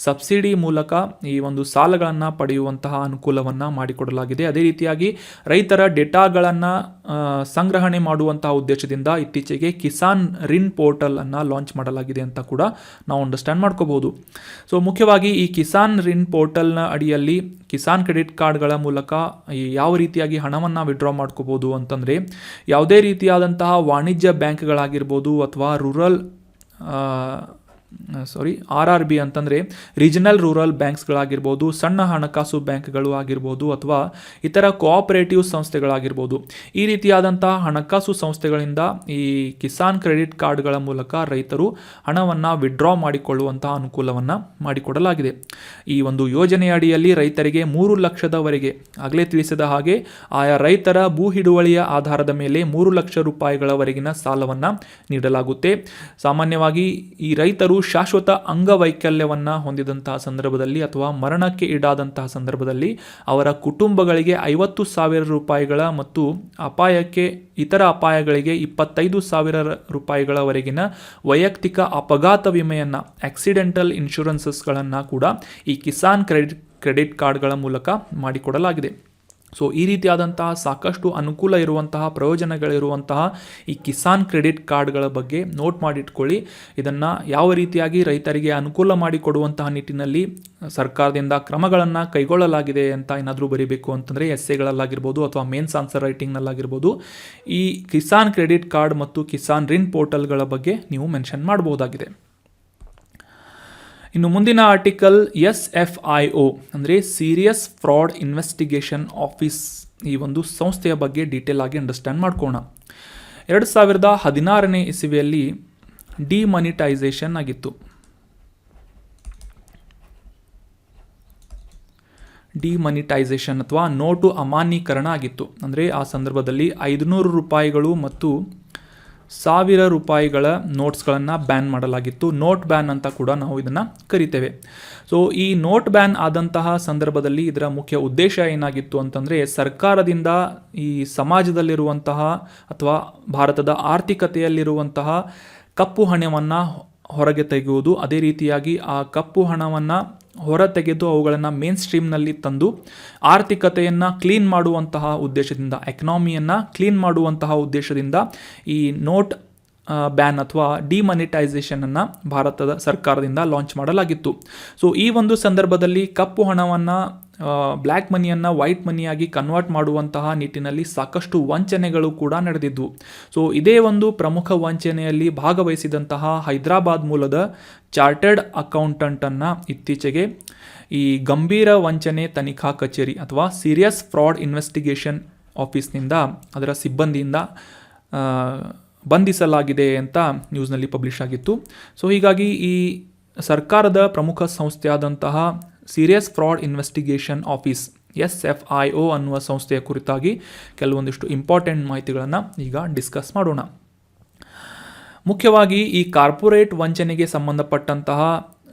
S1: ಸಬ್ಸಿಡಿ ಮೂಲಕ ಈ ಒಂದು ಸಾಲಗಳನ್ನು ಪಡೆಯುವಂತಹ ಅನುಕೂಲವನ್ನು ಮಾಡಿಕೊಡಲಾಗಿದೆ. ಅದೇ ರೀತಿಯಾಗಿ ರೈತರ ಡೇಟಾಗಳನ್ನು ಸಂಗ್ರಹಣೆ ಮಾಡುವಂತಹ ಉದ್ದೇಶದಿಂದ ಇತ್ತೀಚೆಗೆ ಕಿಸಾನ್ ರಿನ್ ಪೋರ್ಟಲ್ ಅನ್ನು ಲಾಂಚ್ ಮಾಡಲಾಗಿದೆ ಅಂತ ಕೂಡ ನಾವು ಅಂಡರ್ಸ್ಟ್ಯಾಂಡ್ ಮಾಡ್ಕೋಬಹುದು. ಸೊ ಮುಖ್ಯವಾಗಿ ಈ ಕಿಸಾನ್ ರಿನ್ ಪೋರ್ಟಲ್ನ ಅಡಿಯಲ್ಲಿ ಕಿಸಾನ್ ಕ್ರೆಡಿಟ್ ಕಾರ್ಡ್ಗಳ ಮೂಲಕ ಯಾವ ರೀತಿಯಾಗಿ ಹಣವನ್ನು ವಿಡ್ರಾ ಮಾಡ್ಕೋಬಹುದು ಅಂತಂದರೆ, ಯಾವುದೇ ರೀತಿಯಾದಂತಹ ವಾಣಿಜ್ಯ ಬ್ಯಾಂಕ್ಗಳಾಗಿರ್ಬೋದು ಅಥವಾ RRB ಅಂತಂದರೆ ರೀಜನಲ್ ರೂರಲ್ ಬ್ಯಾಂಕ್ಸ್ಗಳಾಗಿರ್ಬೋದು, ಸಣ್ಣ ಹಣಕಾಸು ಬ್ಯಾಂಕ್ಗಳು ಆಗಿರ್ಬೋದು ಅಥವಾ ಇತರ ಕೋಆಪರೇಟಿವ್ ಸಂಸ್ಥೆಗಳಾಗಿರ್ಬೋದು, ಈ ರೀತಿಯಾದಂತಹ ಹಣಕಾಸು ಸಂಸ್ಥೆಗಳಿಂದ ಈ ಕಿಸಾನ್ ಕ್ರೆಡಿಟ್ ಕಾರ್ಡ್ಗಳ ಮೂಲಕ ರೈತರು ಹಣವನ್ನು ವಿಡ್ರಾ ಮಾಡಿಕೊಳ್ಳುವಂತಹ ಅನುಕೂಲವನ್ನು ಮಾಡಿಕೊಡಲಾಗಿದೆ. ಈ ಒಂದು ಯೋಜನೆಯ ಅಡಿಯಲ್ಲಿ ರೈತರಿಗೆ 3 ಲಕ್ಷದವರೆಗೆ, ಆಗಲೇ ತಿಳಿಸಿದ ಹಾಗೆ ಆಯಾ ರೈತರ ಭೂ ಹಿಡುವಳಿಯ ಆಧಾರದ ಮೇಲೆ 3 ಲಕ್ಷ ರೂಪಾಯಿಗಳವರೆಗಿನ ಸಾಲವನ್ನು ನೀಡಲಾಗುತ್ತೆ. ಸಾಮಾನ್ಯವಾಗಿ ಈ ರೈತರು ಶಾಶ್ವತ ಅಂಗವೈಕಲ್ಯವನ್ನು ಹೊಂದಿದಂತಹ ಸಂದರ್ಭದಲ್ಲಿ ಅಥವಾ ಮರಣಕ್ಕೆ ಈಡಾದಂತಹ ಸಂದರ್ಭದಲ್ಲಿ ಅವರ ಕುಟುಂಬಗಳಿಗೆ 50,000 ರೂಪಾಯಿಗಳ ಮತ್ತು ಇತರ ಅಪಾಯಗಳಿಗೆ 25,000 ರೂಪಾಯಿಗಳವರೆಗಿನ ವೈಯಕ್ತಿಕ ಅಪಘಾತ ವಿಮೆಯನ್ನು, ಆಕ್ಸಿಡೆಂಟಲ್ ಇನ್ಶೂರೆನ್ಸಸ್ಗಳನ್ನು ಕೂಡ ಈ ಕಿಸಾನ್ ಕ್ರೆಡಿಟ್ ಕಾರ್ಡ್ಗಳ ಮೂಲಕ ಮಾಡಿಕೊಡಲಾಗಿದೆ. ಸೊ ಈ ರೀತಿಯಾದಂತಹ ಸಾಕಷ್ಟು ಅನುಕೂಲ ಇರುವಂತಹ, ಪ್ರಯೋಜನಗಳಿರುವಂತಹ ಈ ಕಿಸಾನ್ ಕ್ರೆಡಿಟ್ ಕಾರ್ಡ್ಗಳ ಬಗ್ಗೆ ನೋಟ್ ಮಾಡಿಟ್ಕೊಳ್ಳಿ. ಇದನ್ನು ಯಾವ ರೀತಿಯಾಗಿ ರೈತರಿಗೆ ಅನುಕೂಲ ಮಾಡಿಕೊಡುವಂತಹ ನಿಟ್ಟಿನಲ್ಲಿ ಸರ್ಕಾರದಿಂದ ಕ್ರಮಗಳನ್ನು ಕೈಗೊಳ್ಳಲಾಗಿದೆ ಅಂತ ಏನಾದರೂ ಬರೀಬೇಕು ಅಂತಂದರೆ ಎಸ್ಸೆಗಳಲ್ಲಾಗಿರ್ಬೋದು ಅಥವಾ ಮೇನ್ಸ್ ಆನ್ಸರ್ ರೈಟಿಂಗ್ನಲ್ಲಾಗಿರ್ಬೋದು ಈ ಕಿಸಾನ್ ಕ್ರೆಡಿಟ್ ಕಾರ್ಡ್ ಮತ್ತು ಕಿಸಾನ್ ರಿನ್ ಪೋರ್ಟಲ್ಗಳ ಬಗ್ಗೆ ನೀವು ಮೆನ್ಷನ್ ಮಾಡಬಹುದಾಗಿದೆ. ಇನ್ನು ಮುಂದಿನ ಆರ್ಟಿಕಲ್ SFIO ಅಂದರೆ ಸೀರಿಯಸ್ ಫ್ರಾಡ್ ಇನ್ವೆಸ್ಟಿಗೇಷನ್ ಆಫೀಸ್, ಈ ಒಂದು ಸಂಸ್ಥೆಯ ಬಗ್ಗೆ ಡೀಟೇಲ್ ಆಗಿ ಅಂಡರ್ಸ್ಟ್ಯಾಂಡ್ ಮಾಡ್ಕೋಣ. 2016ನೇ ಇಸವಿಯಲ್ಲಿ ಡಿಮಾನಿಟೈಸೇಷನ್ ಆಗಿತ್ತು. ಡಿಮಾನಿಟೈಸೇಷನ್ ಅಥವಾ ನೋಟು ಅಮಾನ್ಯೀಕರಣ ಆಗಿತ್ತು. ಅಂದರೆ ಆ ಸಂದರ್ಭದಲ್ಲಿ 500 ರೂಪಾಯಿಗಳು ಮತ್ತು 1000 ರೂಪಾಯಿಗಳ ನೋಟ್ಸ್ಗಳನ್ನು ಬ್ಯಾನ್ ಮಾಡಲಾಗಿತ್ತು. ನೋಟ್ ಬ್ಯಾನ್ ಅಂತ ಕೂಡ ನಾವು ಇದನ್ನು ಕರಿತೇವೆ. ಸೊ ಈ ನೋಟ್ ಬ್ಯಾನ್ ಆದಂತಹ ಸಂದರ್ಭದಲ್ಲಿ ಇದರ ಮುಖ್ಯ ಉದ್ದೇಶ ಏನಾಗಿತ್ತು ಅಂತಂದರೆ, ಸರ್ಕಾರದಿಂದ ಈ ಸಮಾಜದಲ್ಲಿರುವಂತಹ ಅಥವಾ ಭಾರತದ ಆರ್ಥಿಕತೆಯಲ್ಲಿರುವಂತಹ ಕಪ್ಪು ಹಣವನ್ನು ಹೊರಗೆ ತೆಗೆಯುವುದು, ಅದೇ ರೀತಿಯಾಗಿ ಆ ಕಪ್ಪು ಹಣವನ್ನು ಹೊರ ತೆಗೆದು ಅವುಗಳನ್ನು ಮೇನ್ ಸ್ಟ್ರೀಮ್ನಲ್ಲಿ ತಂದು ಆರ್ಥಿಕತೆಯನ್ನು ಕ್ಲೀನ್ ಮಾಡುವಂತಹ ಉದ್ದೇಶದಿಂದ, ಎಕನಾಮಿಯನ್ನು ಕ್ಲೀನ್ ಮಾಡುವಂತಹ ಉದ್ದೇಶದಿಂದ ಈ ನೋಟ್ ಬ್ಯಾನ್ ಅಥವಾ ಡಿಮಾನಿಟೈಸೇಷನನ್ನು ಭಾರತದ ಸರ್ಕಾರದಿಂದ ಲಾಂಚ್ ಮಾಡಲಾಗಿತ್ತು. ಸೊ ಈ ಒಂದು ಸಂದರ್ಭದಲ್ಲಿ ಕಪ್ಪು ಹಣವನ್ನು, ಬ್ಲ್ಯಾಕ್ ಮನಿಯನ್ನು ವೈಟ್ ಮನಿಯಾಗಿ ಕನ್ವರ್ಟ್ ಮಾಡುವಂತಹ ನಿಟ್ಟಿನಲ್ಲಿ ಸಾಕಷ್ಟು ವಂಚನೆಗಳು ಕೂಡ ನಡೆದಿದ್ವು. ಸೊ ಇದೇ ಒಂದು ಪ್ರಮುಖ ವಂಚನೆಯಲ್ಲಿ ಭಾಗವಹಿಸಿದಂತಹ ಹೈದರಾಬಾದ್ ಮೂಲದ ಚಾರ್ಟರ್ಡ್ ಅಕೌಂಟೆಂಟನ್ನು ಇತ್ತೀಚೆಗೆ ಈ ಗಂಭೀರ ವಂಚನೆ ತನಿಖಾ ಕಚೇರಿ ಅಥವಾ ಸೀರಿಯಸ್ ಫ್ರಾಡ್ ಇನ್ವೆಸ್ಟಿಗೇಷನ್ ಆಫೀಸ್ನಿಂದ, ಅದರ ಸಿಬ್ಬಂದಿಯಿಂದ ಬಂಧಿಸಲಾಗಿದೆ ಅಂತ ನ್ಯೂಸ್ನಲ್ಲಿ ಪಬ್ಲಿಷ್ ಆಗಿತ್ತು. ಸೊ ಹೀಗಾಗಿ ಈ ಸರ್ಕಾರದ ಪ್ರಮುಖ ಸಂಸ್ಥೆಯಾದಂತಹ serious fraud investigation office SFIO ಅನ್ನುವ ಸಂಸ್ಥೆಯ ಕುರಿತಾಗಿ ಕೆಲವೊಂದಿಷ್ಟು ಇಂಪಾರ್ಟೆಂಟ್ ಮಾಹಿತಿಗಳನ್ನು ಈಗ ಡಿಸ್ಕಸ್ ಮಾಡೋಣ. ಮುಖ್ಯವಾಗಿ ಈ ಕಾರ್ಪೊರೇಟ್ ವಂಚನೆಗೆ ಸಂಬಂಧಪಟ್ಟಂತಹ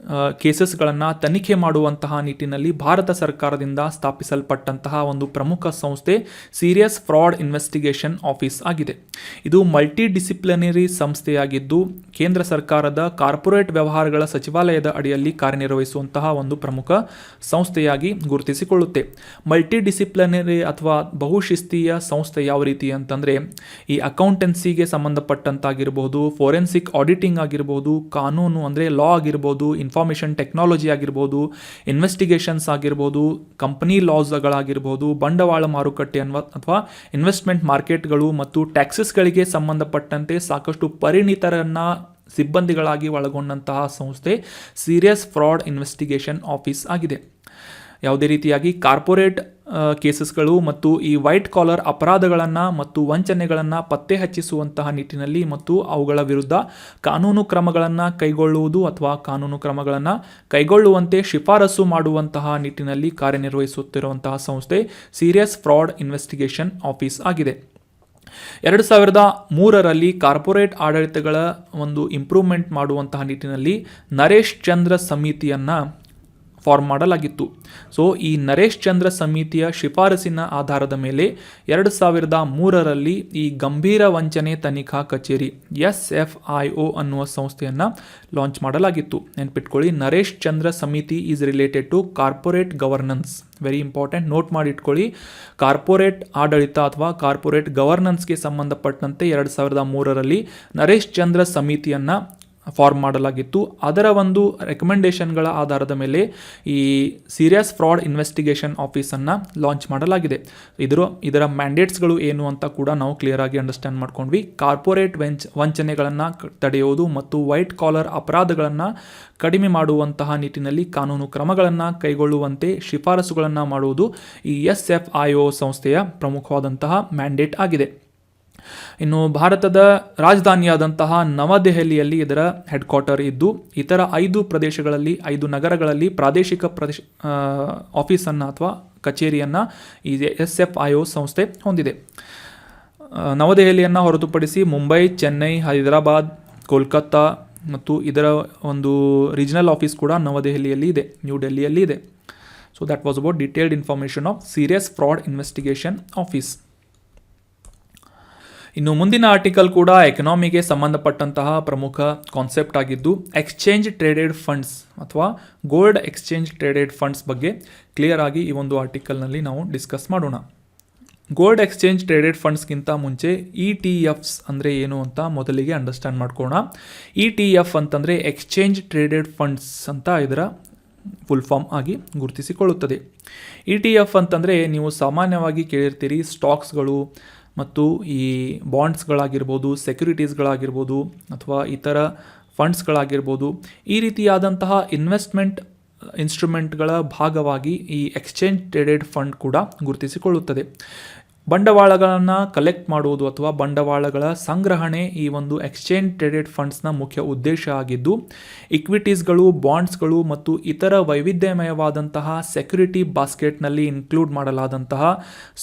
S1: ಕೇಸಸ್ಗಳನ್ನು ತನಿಖೆ ಮಾಡುವಂತಹ ನಿಟ್ಟಿನಲ್ಲಿ ಭಾರತ ಸರ್ಕಾರದಿಂದ ಸ್ಥಾಪಿಸಲ್ಪಟ್ಟಂತಹ ಒಂದು ಪ್ರಮುಖ ಸಂಸ್ಥೆ ಸೀರಿಯಸ್ ಫ್ರಾಡ್ ಇನ್ವೆಸ್ಟಿಗೇಷನ್ ಆಫೀಸ್ ಆಗಿದೆ. ಇದು ಮಲ್ಟಿ ಡಿಸಿಪ್ಲಿನರಿ ಸಂಸ್ಥೆಯಾಗಿದ್ದು ಕೇಂದ್ರ ಸರ್ಕಾರದ ಕಾರ್ಪೊರೇಟ್ ವ್ಯವಹಾರಗಳ ಸಚಿವಾಲಯದ ಅಡಿಯಲ್ಲಿ ಕಾರ್ಯನಿರ್ವಹಿಸುವಂತಹ ಒಂದು ಪ್ರಮುಖ ಸಂಸ್ಥೆಯಾಗಿ ಗುರುತಿಸಿಕೊಳ್ಳುತ್ತೆ. ಮಲ್ಟಿ ಡಿಸಿಪ್ಲಿನರಿ ಅಥವಾ ಬಹುಶಿಸ್ತೀಯ ಸಂಸ್ಥೆ ಯಾವ ರೀತಿ ಅಂತಂದರೆ, ಈ ಅಕೌಂಟೆನ್ಸಿಗೆ ಸಂಬಂಧಪಟ್ಟಂತಾಗಿರ್ಬೋದು, ಫೋರೆನ್ಸಿಕ್ ಆಡಿಟಿಂಗ್ ಆಗಿರ್ಬೋದು, ಕಾನೂನು ಅಂದರೆ ಲಾ ಆಗಿರ್ಬೋದು, ಇನ್ಫಾರ್ಮೇಷನ್ ಟೆಕ್ನಾಲಜಿ ಆಗಿರ್ಬೋದು, ಇನ್ವೆಸ್ಟಿಗೇಷನ್ಸ್ ಆಗಿರ್ಬೋದು, ಕಂಪನಿ ಲಾಸ್ಗಳಾಗಿರ್ಬೋದು, ಬಂಡವಾಳ ಮಾರುಕಟ್ಟೆ ಅಥವಾ ಇನ್ವೆಸ್ಟ್ಮೆಂಟ್ ಮಾರ್ಕೆಟ್ಗಳು ಮತ್ತು ಟ್ಯಾಕ್ಸಸ್ಗಳಿಗೆ ಸಂಬಂಧಪಟ್ಟಂತೆ ಸಾಕಷ್ಟು ಪರಿಣಿತರನ್ನು ಸಿಬ್ಬಂದಿಗಳಾಗಿ ಒಳಗೊಂಡಂತಹ ಸಂಸ್ಥೆ ಸೀರಿಯಸ್ ಫ್ರಾಡ್ ಇನ್ವೆಸ್ಟಿಗೇಷನ್ ಆಫೀಸ್ ಆಗಿದೆ. ಯಾವುದೇ ರೀತಿಯಾಗಿ ಕಾರ್ಪೊರೇಟ್ ಕೇಸಸ್ಗಳು ಮತ್ತು ಈ ವೈಟ್ ಕಾಲರ್ ಅಪರಾಧಗಳನ್ನು ಮತ್ತು ವಂಚನೆಗಳನ್ನು ಪತ್ತೆ ಹಚ್ಚಿಸುವಂತಹ ನಿಟ್ಟಿನಲ್ಲಿ ಮತ್ತು ಅವುಗಳ ವಿರುದ್ಧ ಕಾನೂನು ಕ್ರಮಗಳನ್ನು ಕೈಗೊಳ್ಳುವುದು ಅಥವಾ ಕಾನೂನು ಕ್ರಮಗಳನ್ನು ಕೈಗೊಳ್ಳುವಂತೆ ಶಿಫಾರಸು ಮಾಡುವಂತಹ ನಿಟ್ಟಿನಲ್ಲಿ ಕಾರ್ಯನಿರ್ವಹಿಸುತ್ತಿರುವಂತಹ ಸಂಸ್ಥೆ ಸೀರಿಯಸ್ ಫ್ರಾಡ್ ಇನ್ವೆಸ್ಟಿಗೇಷನ್ ಆಫೀಸ್ ಆಗಿದೆ. 2003ರಲ್ಲಿ ಕಾರ್ಪೊರೇಟ್ ಆಡಳಿತಗಳ ಒಂದು ಇಂಪ್ರೂವ್ಮೆಂಟ್ ಮಾಡುವಂತಹ ನಿಟ್ಟಿನಲ್ಲಿ ನರೇಶ್ ಚಂದ್ರ ಸಮಿತಿಯನ್ನು ಫಾರ್ಮ್ ಮಾಡಲಾಗಿತ್ತು. ಸೊ ಈ ನರೇಶ್ ಚಂದ್ರ ಸಮಿತಿಯ ಶಿಫಾರಸಿನ ಆಧಾರದ ಮೇಲೆ 2003ರಲ್ಲಿ ಈ ಗಂಭೀರ ವಂಚನೆ ತನಿಖಾ ಕಚೇರಿ SFIO ಅನ್ನುವ ಸಂಸ್ಥೆಯನ್ನು ಲಾಂಚ್ ಮಾಡಲಾಗಿತ್ತು. ನೆನ್ಪಿಟ್ಕೊಳ್ಳಿ, ನರೇಶ್ ಚಂದ್ರ ಸಮಿತಿ is related to corporate governance. Very important, note ಮಾಡಿಟ್ಕೊಳ್ಳಿ. ಕಾರ್ಪೊರೇಟ್ ಆಡಳಿತ ಅಥವಾ ಕಾರ್ಪೊರೇಟ್ ಗವರ್ನೆನ್ಸ್ಗೆ ಸಂಬಂಧಪಟ್ಟಂತೆ 2003ರಲ್ಲಿ ನರೇಶ್ ಚಂದ್ರ ಸಮಿತಿಯನ್ನು ಫಾರ್ಮ್ ಮಾಡಲಾಗಿತ್ತು. ಅದರ ಒಂದು ರೆಕಮೆಂಡೇಶನ್ಗಳ ಆಧಾರದ ಮೇಲೆ ಈ ಸೀರಿಯಸ್ ಫ್ರಾಡ್ ಇನ್ವೆಸ್ಟಿಗೇಷನ್ ಆಫೀಸನ್ನು ಲಾಂಚ್ ಮಾಡಲಾಗಿದೆ. ಇದರ ಮ್ಯಾಂಡೇಟ್ಸ್ಗಳು ಏನು ಅಂತ ಕೂಡ ನಾವು ಕ್ಲಿಯರ್ ಆಗಿ ಅಂಡರ್ಸ್ಟ್ಯಾಂಡ್ ಮಾಡ್ಕೊಂಡ್ವಿ. ಕಾರ್ಪೊರೇಟ್ ವಂಚನೆಗಳನ್ನು ತಡೆಯುವುದು ಮತ್ತು ವೈಟ್ ಕಾಲರ್ ಅಪರಾಧಗಳನ್ನು ಕಡಿಮೆ ಮಾಡುವಂತಹ ನಿಟ್ಟಿನಲ್ಲಿ ಕಾನೂನು ಕ್ರಮಗಳನ್ನು ಕೈಗೊಳ್ಳುವಂತೆ ಶಿಫಾರಸುಗಳನ್ನು ಮಾಡುವುದು ಈ SFIO ಸಂಸ್ಥೆಯ ಪ್ರಮುಖವಾದಂತಹ ಮ್ಯಾಂಡೇಟ್ ಆಗಿದೆ. ಇನ್ನು ಭಾರತದ ರಾಜಧಾನಿಯಾದಂತಹ ನವದೆಹಲಿಯಲ್ಲಿ ಇದರ ಹೆಡ್ ಕ್ವಾರ್ಟರ್ ಇದ್ದು ಇತರ 5 ಪ್ರದೇಶಗಳಲ್ಲಿ 5 ನಗರಗಳಲ್ಲಿ ಪ್ರಾದೇಶಿಕ ಆಫೀಸನ್ನು ಅಥವಾ ಕಚೇರಿಯನ್ನು ಈ SFIO ಸಂಸ್ಥೆ ಹೊಂದಿದೆ. ನವದೆಹಲಿಯನ್ನು ಹೊರತುಪಡಿಸಿ ಮುಂಬೈ, ಚೆನ್ನೈ, ಹೈದರಾಬಾದ್, ಕೋಲ್ಕತ್ತಾ ಮತ್ತು ಇದರ ಒಂದು ರೀಜನಲ್ ಆಫೀಸ್ ಕೂಡ ನವದೆಹಲಿಯಲ್ಲಿ ಇದೆ, ನ್ಯೂ ಡೆಲ್ಲಿಯಲ್ಲಿ ಇದೆ. So that was about detailed information of serious fraud investigation office. ಇನ್ನು ಮುಂದಿನ ಆರ್ಟಿಕಲ್ ಕೂಡ ಎಕನಾಮಿಗೆ ಸಂಬಂಧಪಟ್ಟಂತಹ ಪ್ರಮುಖ ಕಾನ್ಸೆಪ್ಟ್ ಆಗಿದ್ದು ಎಕ್ಸ್ಚೇಂಜ್ ಟ್ರೇಡೆಡ್ ಫಂಡ್ಸ್ ಅಥವಾ ಗೋಲ್ಡ್ ಎಕ್ಸ್ಚೇಂಜ್ ಟ್ರೇಡೆಡ್ ಫಂಡ್ಸ್ ಬಗ್ಗೆ ಕ್ಲಿಯರ್ ಆಗಿ ಈ ಒಂದು ಆರ್ಟಿಕಲ್ನಲ್ಲಿ ನಾವು ಡಿಸ್ಕಸ್ ಮಾಡೋಣ. ಗೋಲ್ಡ್ ಎಕ್ಸ್ಚೇಂಜ್ ಟ್ರೇಡೆಡ್ ಫಂಡ್ಸ್ಗಿಂತ ಮುಂಚೆ ETFs ಅಂದರೆ ಏನು ಅಂತ ಮೊದಲಿಗೆ ಅಂಡರ್ಸ್ಟ್ಯಾಂಡ್ ಮಾಡ್ಕೋಣ. ETF ಅಂತಂದರೆ ಎಕ್ಸ್ಚೇಂಜ್ ಟ್ರೇಡೆಡ್ ಫಂಡ್ಸ್ ಅಂತ ಇದರ ಫುಲ್ ಫಾರ್ಮ್ ಆಗಿ ಗುರುತಿಸಿಕೊಳ್ಳುತ್ತದೆ. ETF ಅಂತಂದರೆ ನೀವು ಸಾಮಾನ್ಯವಾಗಿ ಕೇಳಿರ್ತೀರಿ, ಸ್ಟಾಕ್ಸ್ಗಳು ಮತ್ತು ಈ ಬಾಂಡ್ಸ್ಗಳಾಗಿರ್ಬೋದು, ಸೆಕ್ಯುರಿಟೀಸ್ಗಳಾಗಿರ್ಬೋದು ಅಥವಾ ಇತರ ಫಂಡ್ಸ್ಗಳಾಗಿರ್ಬೋದು, ಈ ರೀತಿಯಾದಂತಹ ಇನ್ವೆಸ್ಟ್ಮೆಂಟ್ ಇನ್ಸ್ಟ್ರೂಮೆಂಟ್ಗಳ ಭಾಗವಾಗಿ ಈ ಎಕ್ಸ್ಚೇಂಜ್ ಟ್ರೇಡೆಡ್ ಫಂಡ್ ಕೂಡ ಗುರುತಿಸಿಕೊಳ್ಳುತ್ತದೆ. ಬಂಡವಾಳಗಳನ್ನು ಕಲೆಕ್ಟ್ ಮಾಡುವುದು ಅಥವಾ ಬಂಡವಾಳಗಳ ಸಂಗ್ರಹಣೆ ಈ ಒಂದು ಎಕ್ಸ್ಚೇಂಜ್ ಟ್ರೇಡೆಡ್ ಫಂಡ್ಸ್ನ ಮುಖ್ಯ ಉದ್ದೇಶ ಆಗಿದ್ದು ಇಕ್ವಿಟೀಸ್ಗಳು, ಬಾಂಡ್ಸ್ಗಳು ಮತ್ತು ಇತರ ವೈವಿಧ್ಯಮಯವಾದಂತಹ ಸೆಕ್ಯುರಿಟಿ ಬಾಸ್ಕೆಟ್ನಲ್ಲಿ ಇನ್ಕ್ಲೂಡ್ ಮಾಡಲಾದಂತಹ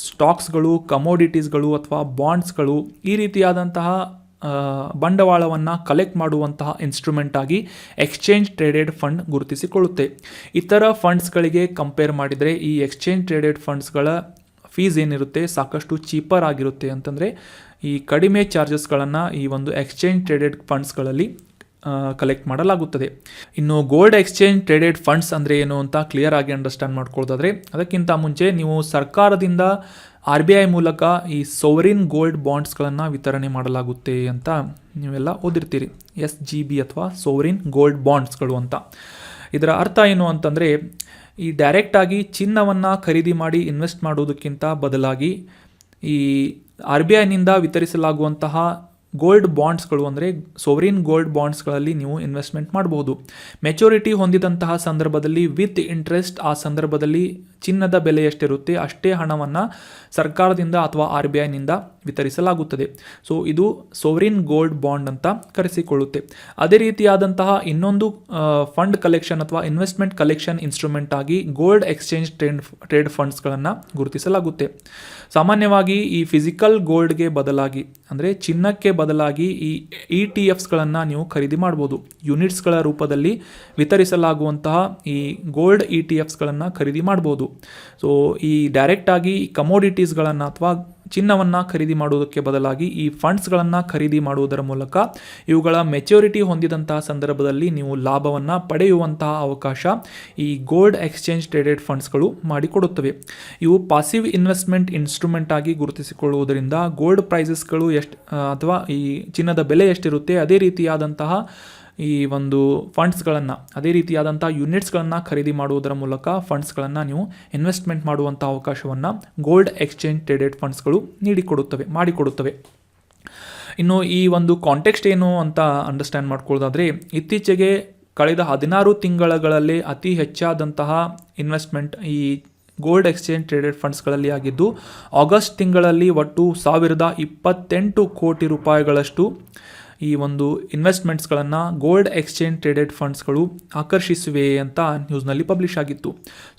S1: ಸ್ಟಾಕ್ಸ್ಗಳು, ಕಮೋಡಿಟೀಸ್ಗಳು ಅಥವಾ ಬಾಂಡ್ಸ್ಗಳು ಈ ರೀತಿಯಾದಂತಹ ಬಂಡವಾಳವನ್ನು ಕಲೆಕ್ಟ್ ಮಾಡುವಂತಹ ಇನ್ಸ್ಟ್ರೂಮೆಂಟ್ ಆಗಿ ಎಕ್ಸ್ಚೇಂಜ್ ಟ್ರೇಡೆಡ್ ಫಂಡ್ ಗುರುತಿಸಿಕೊಳ್ಳುತ್ತೆ. ಇತರ ಫಂಡ್ಸ್ಗಳಿಗೆ ಕಂಪೇರ್ ಮಾಡಿದರೆ ಈ ಎಕ್ಸ್ಚೇಂಜ್ ಟ್ರೇಡೆಡ್ ಫಂಡ್ಸ್ಗಳ ಫೀಸ್ ಏನಿರುತ್ತೆ ಸಾಕಷ್ಟು ಚೀಪರ್ ಆಗಿರುತ್ತೆ. ಅಂತಂದರೆ ಈ ಕಡಿಮೆ ಚಾರ್ಜಸ್ಗಳನ್ನು ಈ ಒಂದು ಎಕ್ಸ್ಚೇಂಜ್ ಟ್ರೇಡೆಡ್ ಫಂಡ್ಸ್ಗಳಲ್ಲಿ ಕಲೆಕ್ಟ್ ಮಾಡಲಾಗುತ್ತದೆ. ಇನ್ನು ಗೋಲ್ಡ್ ಎಕ್ಸ್ಚೇಂಜ್ ಟ್ರೇಡೆಡ್ ಫಂಡ್ಸ್ ಅಂದರೆ ಏನು ಅಂತ ಕ್ಲಿಯರ್ ಆಗಿ ಅಂಡರ್ಸ್ಟ್ಯಾಂಡ್ ಮಾಡ್ಕೊಳ್ಳೋದಾದರೆ ಅದಕ್ಕಿಂತ ಮುಂಚೆ ನೀವು ಸರ್ಕಾರದಿಂದ RBI ಮೂಲಕ ಈ ಸೋವರಿನ್ ಗೋಲ್ಡ್ ಬಾಂಡ್ಸ್ಗಳನ್ನು ವಿತರಣೆ ಮಾಡಲಾಗುತ್ತೆ ಅಂತ ನೀವೆಲ್ಲ ಓದಿರ್ತೀರಿ. SGB ಅಥವಾ ಸೋವರಿನ್ ಗೋಲ್ಡ್ ಬಾಂಡ್ಸ್ಗಳು ಅಂತ. ಇದರ ಅರ್ಥ ಏನು ಅಂತಂದರೆ ಈ ಡೈರೆಕ್ಟಾಗಿ ಚಿನ್ನವನ್ನು ಖರೀದಿ ಮಾಡಿ ಇನ್ವೆಸ್ಟ್ ಮಾಡೋದಕ್ಕಿಂತ ಬದಲಾಗಿ ಈ RBIನಿಂದ ವಿತರಿಸಲಾಗುವಂತಹ ಗೋಲ್ಡ್ ಬಾಂಡ್ಸ್ಗಳು ಅಂದರೆ ಸೋವರಿನ್ ಗೋಲ್ಡ್ ಬಾಂಡ್ಸ್ಗಳಲ್ಲಿ ನೀವು ಇನ್ವೆಸ್ಟ್ಮೆಂಟ್ ಮಾಡಬಹುದು. ಮೆಚುರಿಟಿ ಹೊಂದಿದಂತಹ ಸಂದರ್ಭದಲ್ಲಿ ವಿತ್ ಇಂಟ್ರೆಸ್ಟ್ ಆ ಸಂದರ್ಭದಲ್ಲಿ ಚಿನ್ನದ ಬೆಲೆ ಎಷ್ಟಿರುತ್ತೆ ಅಷ್ಟೇ ಹಣವನ್ನು ಸರ್ಕಾರದಿಂದ ಅಥವಾ RBIನಿಂದ ವಿತರಿಸಲಾಗುತ್ತದೆ. ಸೊ ಇದು ಸೋವರಿನ್ ಗೋಲ್ಡ್ ಬಾಂಡ್ ಅಂತ ಕರೆಸಿಕೊಳ್ಳುತ್ತೆ. ಅದೇ ರೀತಿಯಾದಂತಹ ಇನ್ನೊಂದು ಫಂಡ್ ಕಲೆಕ್ಷನ್ ಅಥವಾ ಇನ್ವೆಸ್ಟ್ಮೆಂಟ್ ಕಲೆಕ್ಷನ್ ಇನ್ಸ್ಟ್ರೂಮೆಂಟ್ ಆಗಿ ಗೋಲ್ಡ್ ಎಕ್ಸ್ಚೇಂಜ್ ಟ್ರೇಡ್ ಫಂಡ್ಸ್ಗಳನ್ನು ಗುರುತಿಸಲಾಗುತ್ತೆ. ಸಾಮಾನ್ಯವಾಗಿ ಈ ಫಿಸಿಕಲ್ ಗೋಲ್ಡ್ಗೆ ಬದಲಾಗಿ ಅಂದರೆ ಚಿನ್ನಕ್ಕೆ ಬದಲಾಗಿ ಈ ETFsಗಳನ್ನು ನೀವು ಖರೀದಿ ಮಾಡ್ಬೋದು. ಯೂನಿಟ್ಸ್ಗಳ ರೂಪದಲ್ಲಿ ವಿತರಿಸಲಾಗುವಂತಹ ಈ ಗೋಲ್ಡ್ ETFsಗಳನ್ನು ಖರೀದಿ ಮಾಡ್ಬೋದು. ಸೊ ಈ ಡೈರೆಕ್ಟಾಗಿ ಕಮೋಡಿಟೀಸ್ಗಳನ್ನು ಅಥವಾ ಚಿನ್ನವನ್ನು ಖರೀದಿ ಮಾಡುವುದಕ್ಕೆ ಬದಲಾಗಿ ಈ ಫಂಡ್ಸ್ಗಳನ್ನು ಖರೀದಿ ಮಾಡುವುದರ ಮೂಲಕ ಇವುಗಳ ಮೆಚ್ಯೂರಿಟಿ ಹೊಂದಿದಂತಹ ಸಂದರ್ಭದಲ್ಲಿ ನೀವು ಲಾಭವನ್ನು ಪಡೆಯುವಂತಹ ಅವಕಾಶ ಈ ಗೋಲ್ಡ್ ಎಕ್ಸ್ಚೇಂಜ್ ಟ್ರೇಡೆಡ್ ಫಂಡ್ಸ್ಗಳು ಮಾಡಿಕೊಡುತ್ತವೆ. ಇವು ಪಾಸಿವ್ ಇನ್ವೆಸ್ಟ್ಮೆಂಟ್ ಇನ್ಸ್ಟ್ರೂಮೆಂಟ್ ಆಗಿ ಗುರುತಿಸಿಕೊಳ್ಳುವುದರಿಂದ ಗೋಲ್ಡ್ ಪ್ರೈಸಸ್ಗಳು ಅಥವಾ ಈ ಚಿನ್ನದ ಬೆಲೆ ಎಷ್ಟಿರುತ್ತೆ ಅದೇ ರೀತಿಯಾದಂತಹ ಈ ಒಂದು ಫಂಡ್ಸ್ಗಳನ್ನು ಅದೇ ರೀತಿಯಾದಂಥ ಯೂನಿಟ್ಸ್ಗಳನ್ನು ಖರೀದಿ ಮಾಡುವುದರ ಮೂಲಕ ಫಂಡ್ಸ್ಗಳನ್ನು ನೀವು ಇನ್ವೆಸ್ಟ್ಮೆಂಟ್ ಮಾಡುವಂಥ ಅವಕಾಶವನ್ನು ಗೋಲ್ಡ್ ಎಕ್ಸ್ಚೇಂಜ್ ಟ್ರೇಡೆಡ್ ಫಂಡ್ಸ್ಗಳು ಮಾಡಿಕೊಡುತ್ತವೆ. ಇನ್ನು ಈ ಒಂದು ಕಾಂಟೆಕ್ಸ್ಟ್ ಏನು ಅಂತ ಅಂಡರ್ಸ್ಟ್ಯಾಂಡ್ ಮಾಡ್ಕೊಳ್ಳೋದಾದರೆ ಇತ್ತೀಚೆಗೆ ಕಳೆದ 16 ತಿಂಗಳಲ್ಲಿ ಅತಿ ಹೆಚ್ಚಾದಂತಹ ಇನ್ವೆಸ್ಟ್ಮೆಂಟ್ ಈ ಗೋಲ್ಡ್ ಎಕ್ಸ್ಚೇಂಜ್ ಟ್ರೇಡೆಡ್ ಫಂಡ್ಸ್ಗಳಲ್ಲಿ ಆಗಿದ್ದು, ಆಗಸ್ಟ್ ತಿಂಗಳಲ್ಲಿ ಒಟ್ಟು 1028 ಕೋಟಿ ರೂಪಾಯಿಗಳಷ್ಟು ಈ ಒಂದು ಇನ್ವೆಸ್ಟ್ಮೆಂಟ್ಸ್ಗಳನ್ನು ಗೋಲ್ಡ್ ಎಕ್ಸ್ಚೇಂಜ್ ಟ್ರೇಡೆಡ್ ಫಂಡ್ಸ್ಗಳು ಆಕರ್ಷಿಸಿವೆ ಅಂತ ನ್ಯೂಸ್ನಲ್ಲಿ ಪಬ್ಲಿಷ್ ಆಗಿತ್ತು.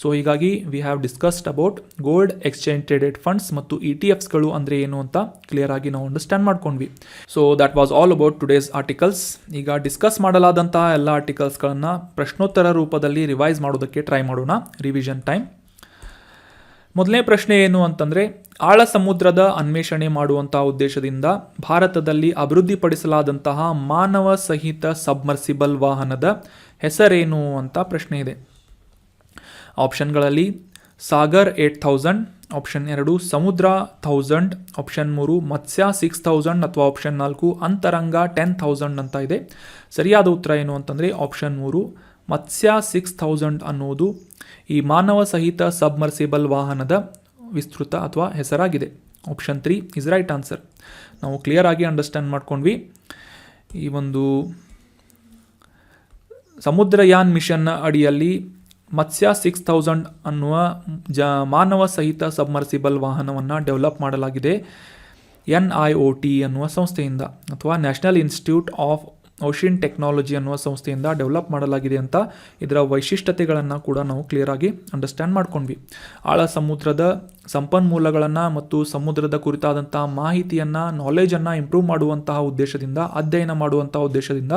S1: ಸೊ ಹೀಗಾಗಿ we have discussed about gold exchange traded funds ಮತ್ತು ETFಸ್ಗಳು ಅಂದರೆ ಏನು ಅಂತ ಕ್ಲಿಯರ್ ಆಗಿ ನಾವು ಅಂಡರ್ಸ್ಟ್ಯಾಂಡ್ ಮಾಡ್ಕೊಂಡ್ವಿ. So that was all about today's articles. ಈಗ ಡಿಸ್ಕಸ್ ಮಾಡಲಾದಂತಹ ಎಲ್ಲ ಆರ್ಟಿಕಲ್ಸ್ಗಳನ್ನು ಪ್ರಶ್ನೋತ್ತರ ರೂಪದಲ್ಲಿ ರಿವೈಸ್ ಮಾಡೋದಕ್ಕೆ ಟ್ರೈ ಮಾಡೋಣ. Revision time. ಮೊದಲನೇ ಪ್ರಶ್ನೆ ಏನು ಅಂತಂದರೆ, ಆಳ ಸಮುದ್ರದ ಅನ್ವೇಷಣೆ ಮಾಡುವಂತಹ ಉದ್ದೇಶದಿಂದ ಭಾರತದಲ್ಲಿ ಅಭಿವೃದ್ಧಿಪಡಿಸಲಾದಂತಹ ಮಾನವ ಸಹಿತ ಸಬ್ಮರ್ಸಿಬಲ್ ವಾಹನದ ಹೆಸರೇನು ಅಂತ ಪ್ರಶ್ನೆ ಇದೆ. ಆಪ್ಷನ್ಗಳಲ್ಲಿ ಸಾಗರ್ 8000, ಆಪ್ಷನ್ 2 ಸಮುದ್ರ 1000, ಆಪ್ಷನ್ 3 ಮತ್ಸ್ಯ 6000 ಅಥವಾ ಆಪ್ಷನ್ 4 ಅಂತರಂಗ 10000 ಅಂತ ಇದೆ. ಸರಿಯಾದ ಉತ್ತರ ಏನು ಅಂತಂದರೆ ಆಪ್ಷನ್ 3 ಮತ್ಸ್ಯ 6000 ಅನ್ನುವುದು ಈ ಮಾನವ ಸಹಿತ ಸಬ್ಮರ್ಸಿಬಲ್ ವಾಹನದ ವಿಸ್ತೃತ ಅಥವಾ ಹೆಸರಾಗಿದೆ. Option 3 is right answer. ನಾವು ಕ್ಲಿಯರ್ ಆಗಿ ಅಂಡರ್ಸ್ಟ್ಯಾಂಡ್ ಮಾಡ್ಕೊಂಡ್ವಿ. ಈ ಒಂದು ಸಮುದ್ರಯಾನ್ ಮಿಷನ್ನ ಅಡಿಯಲ್ಲಿ ಮತ್ಸ್ಯ 6000 ಅನ್ನುವ ಮಾನವ ಸಹಿತ ಸಬ್ಮರ್ಸಿಬಲ್ ವಾಹನವನ್ನು ಡೆವಲಪ್ ಮಾಡಲಾಗಿದೆ NIOT ಅನ್ನುವ ಸಂಸ್ಥೆಯಿಂದ ಅಥವಾ national institute of ocean technology ಅನ್ನುವ ಸಂಸ್ಥೆಯಿಂದ ಡೆವಲಪ್ ಮಾಡಲಾಗಿದೆ ಅಂತ ಇದರ ವೈಶಿಷ್ಟ್ಯತೆಗಳನ್ನು ಕೂಡ ನಾವು ಕ್ಲಿಯರ್ ಆಗಿ ಅಂಡರ್ಸ್ಟ್ಯಾಂಡ್ ಮಾಡ್ಕೊಂಡ್ವಿ. ಆಳ ಸಮುದ್ರದ ಸಂಪನ್ಮೂಲಗಳನ್ನು ಮತ್ತು ಸಮುದ್ರದ ಕುರಿತಾದಂತಹ ಮಾಹಿತಿಯನ್ನು, ನಾಲೆಜನ್ನು ಇಂಪ್ರೂವ್ ಮಾಡುವಂತಹ ಉದ್ದೇಶದಿಂದ, ಅಧ್ಯಯನ ಮಾಡುವಂತಹ ಉದ್ದೇಶದಿಂದ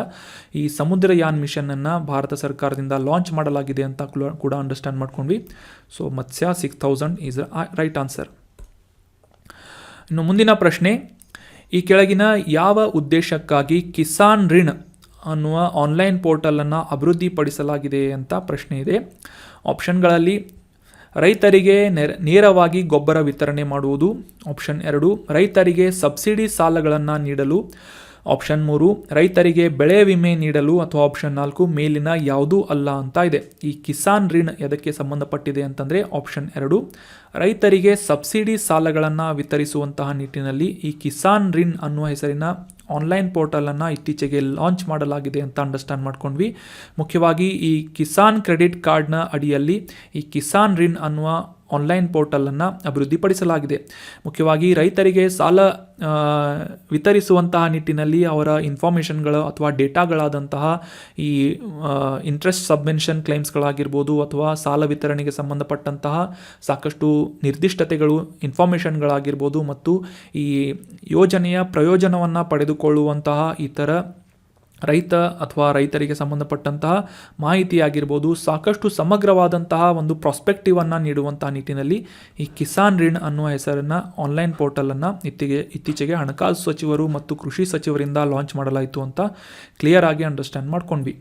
S1: ಈ ಸಮುದ್ರಯಾನ್ ಮಿಷನನ್ನು ಭಾರತ ಸರ್ಕಾರದಿಂದ ಲಾಂಚ್ ಮಾಡಲಾಗಿದೆ ಅಂತ ಕೂಡ ಅಂಡರ್ಸ್ಟ್ಯಾಂಡ್ ಮಾಡ್ಕೊಂಡ್ವಿ. So Matsya 6000 is right answer. ಇನ್ನು ಮುಂದಿನ ಪ್ರಶ್ನೆ, ಈ ಕೆಳಗಿನ ಯಾವ ಉದ್ದೇಶಕ್ಕಾಗಿ ಕಿಸಾನ್ ರಿಣ್ ಅನ್ನುವ ಆನ್ಲೈನ್ ಪೋರ್ಟಲನ್ನು ಅಭಿವೃದ್ಧಿಪಡಿಸಲಾಗಿದೆ ಅಂತ ಪ್ರಶ್ನೆ ಇದೆ. ಆಪ್ಷನ್ಗಳಲ್ಲಿ ರೈತರಿಗೆ ನೇರವಾಗಿ ಗೊಬ್ಬರ ವಿತರಣೆ ಮಾಡುವುದು, ಆಪ್ಷನ್ 2 ರೈತರಿಗೆ ಸಬ್ಸಿಡಿ ಸಾಲಗಳನ್ನು ನೀಡಲು, ಆಪ್ಷನ್ 3 ರೈತರಿಗೆ ಬೆಳೆ ವಿಮೆ ನೀಡಲು ಅಥವಾ ಆಪ್ಷನ್ 4 ಮೇಲಿನ ಯಾವುದೂ ಅಲ್ಲ ಅಂತ ಇದೆ. ಈ ಕಿಸಾನ್ ರಿಣ್ ಎದಕ್ಕೆ ಸಂಬಂಧಪಟ್ಟಿದೆ ಅಂತಂದರೆ ಆಪ್ಷನ್ 2 ರೈತರಿಗೆ ಸಬ್ಸಿಡಿ ಸಾಲಗಳನ್ನು ವಿತರಿಸುವಂತಹ ನಿಟ್ಟಿನಲ್ಲಿ ಈ ಕಿಸಾನ್ ರಿಣ್ ಅನ್ನುವ ಹೆಸರಿನ ಆನ್ಲೈನ್ ಪೋರ್ಟಲನ್ನು ಇತ್ತೀಚೆಗೆ ಲಾಂಚ್ ಮಾಡಲಾಗಿದೆ ಅಂತ ಅಂಡರ್ಸ್ಟ್ಯಾಂಡ್ ಮಾಡ್ಕೊಂಡ್ವಿ. ಮುಖ್ಯವಾಗಿ ಈ ಕಿಸಾನ್ ಕ್ರೆಡಿಟ್ ಕಾರ್ಡ್ನ ಅಡಿಯಲ್ಲಿ ಈ ಕಿಸಾನ್ ರಿಣ್ ಅನ್ನುವ ಆನ್ಲೈನ್ ಪೋರ್ಟಲನ್ನು ಅಭಿವೃದ್ಧಿಪಡಿಸಲಾಗಿದೆ. ಮುಖ್ಯವಾಗಿ ರೈತರಿಗೆ ಸಾಲ ವಿತರಿಸುವಂತಹ ನಿಟ್ಟಿನಲ್ಲಿ ಅವರ ಇನ್ಫಾರ್ಮೇಷನ್ಗಳು ಅಥವಾ ಡೇಟಾಗಳಾದಂತಹ ಈ ಇಂಟ್ರೆಸ್ಟ್ ಸಬ್ವೆನ್ಷನ್ ಕ್ಲೈಮ್ಸ್ಗಳಾಗಿರ್ಬೋದು ಅಥವಾ ಸಾಲ ವಿತರಣೆಗೆ ಸಂಬಂಧಪಟ್ಟಂತಹ ಸಾಕಷ್ಟು ನಿರ್ದಿಷ್ಟತೆಗಳು, ಇನ್ಫಾರ್ಮೇಷನ್ಗಳಾಗಿರ್ಬೋದು ಮತ್ತು ಈ ಯೋಜನೆಯ ಪ್ರಯೋಜನವನ್ನು ಪಡೆದುಕೊಳ್ಳುವಂತಹ ಇತರ ರೈತ ಅಥವಾ ರೈತರಿಗೆ ಸಂಬಂಧಪಟ್ಟಂತಹ ಮಾಹಿತಿಯಾಗಿರ್ಬೋದು, ಸಾಕಷ್ಟು ಸಮಗ್ರವಾದಂತಹ ಒಂದು ಪ್ರಾಸ್ಪೆಕ್ಟಿವನ್ನು ನೀಡುವಂತಹ ನಿಟ್ಟಿನಲ್ಲಿ ಈ ಕಿಸಾನ್ ರಿಣ್ ಅನ್ನುವ ಹೆಸರನ್ನು ಆನ್ಲೈನ್ ಪೋರ್ಟಲನ್ನು ಇತ್ತೀಚೆಗೆ ಹಣಕಾಸು ಸಚಿವರು ಮತ್ತು ಕೃಷಿ ಸಚಿವರಿಂದ ಲಾಂಚ್ ಮಾಡಲಾಯಿತು ಅಂತ ಕ್ಲಿಯರ್ ಆಗಿ ಅಂಡರ್ಸ್ಟ್ಯಾಂಡ್ ಮಾಡ್ಕೊಂಡ್ವಿ.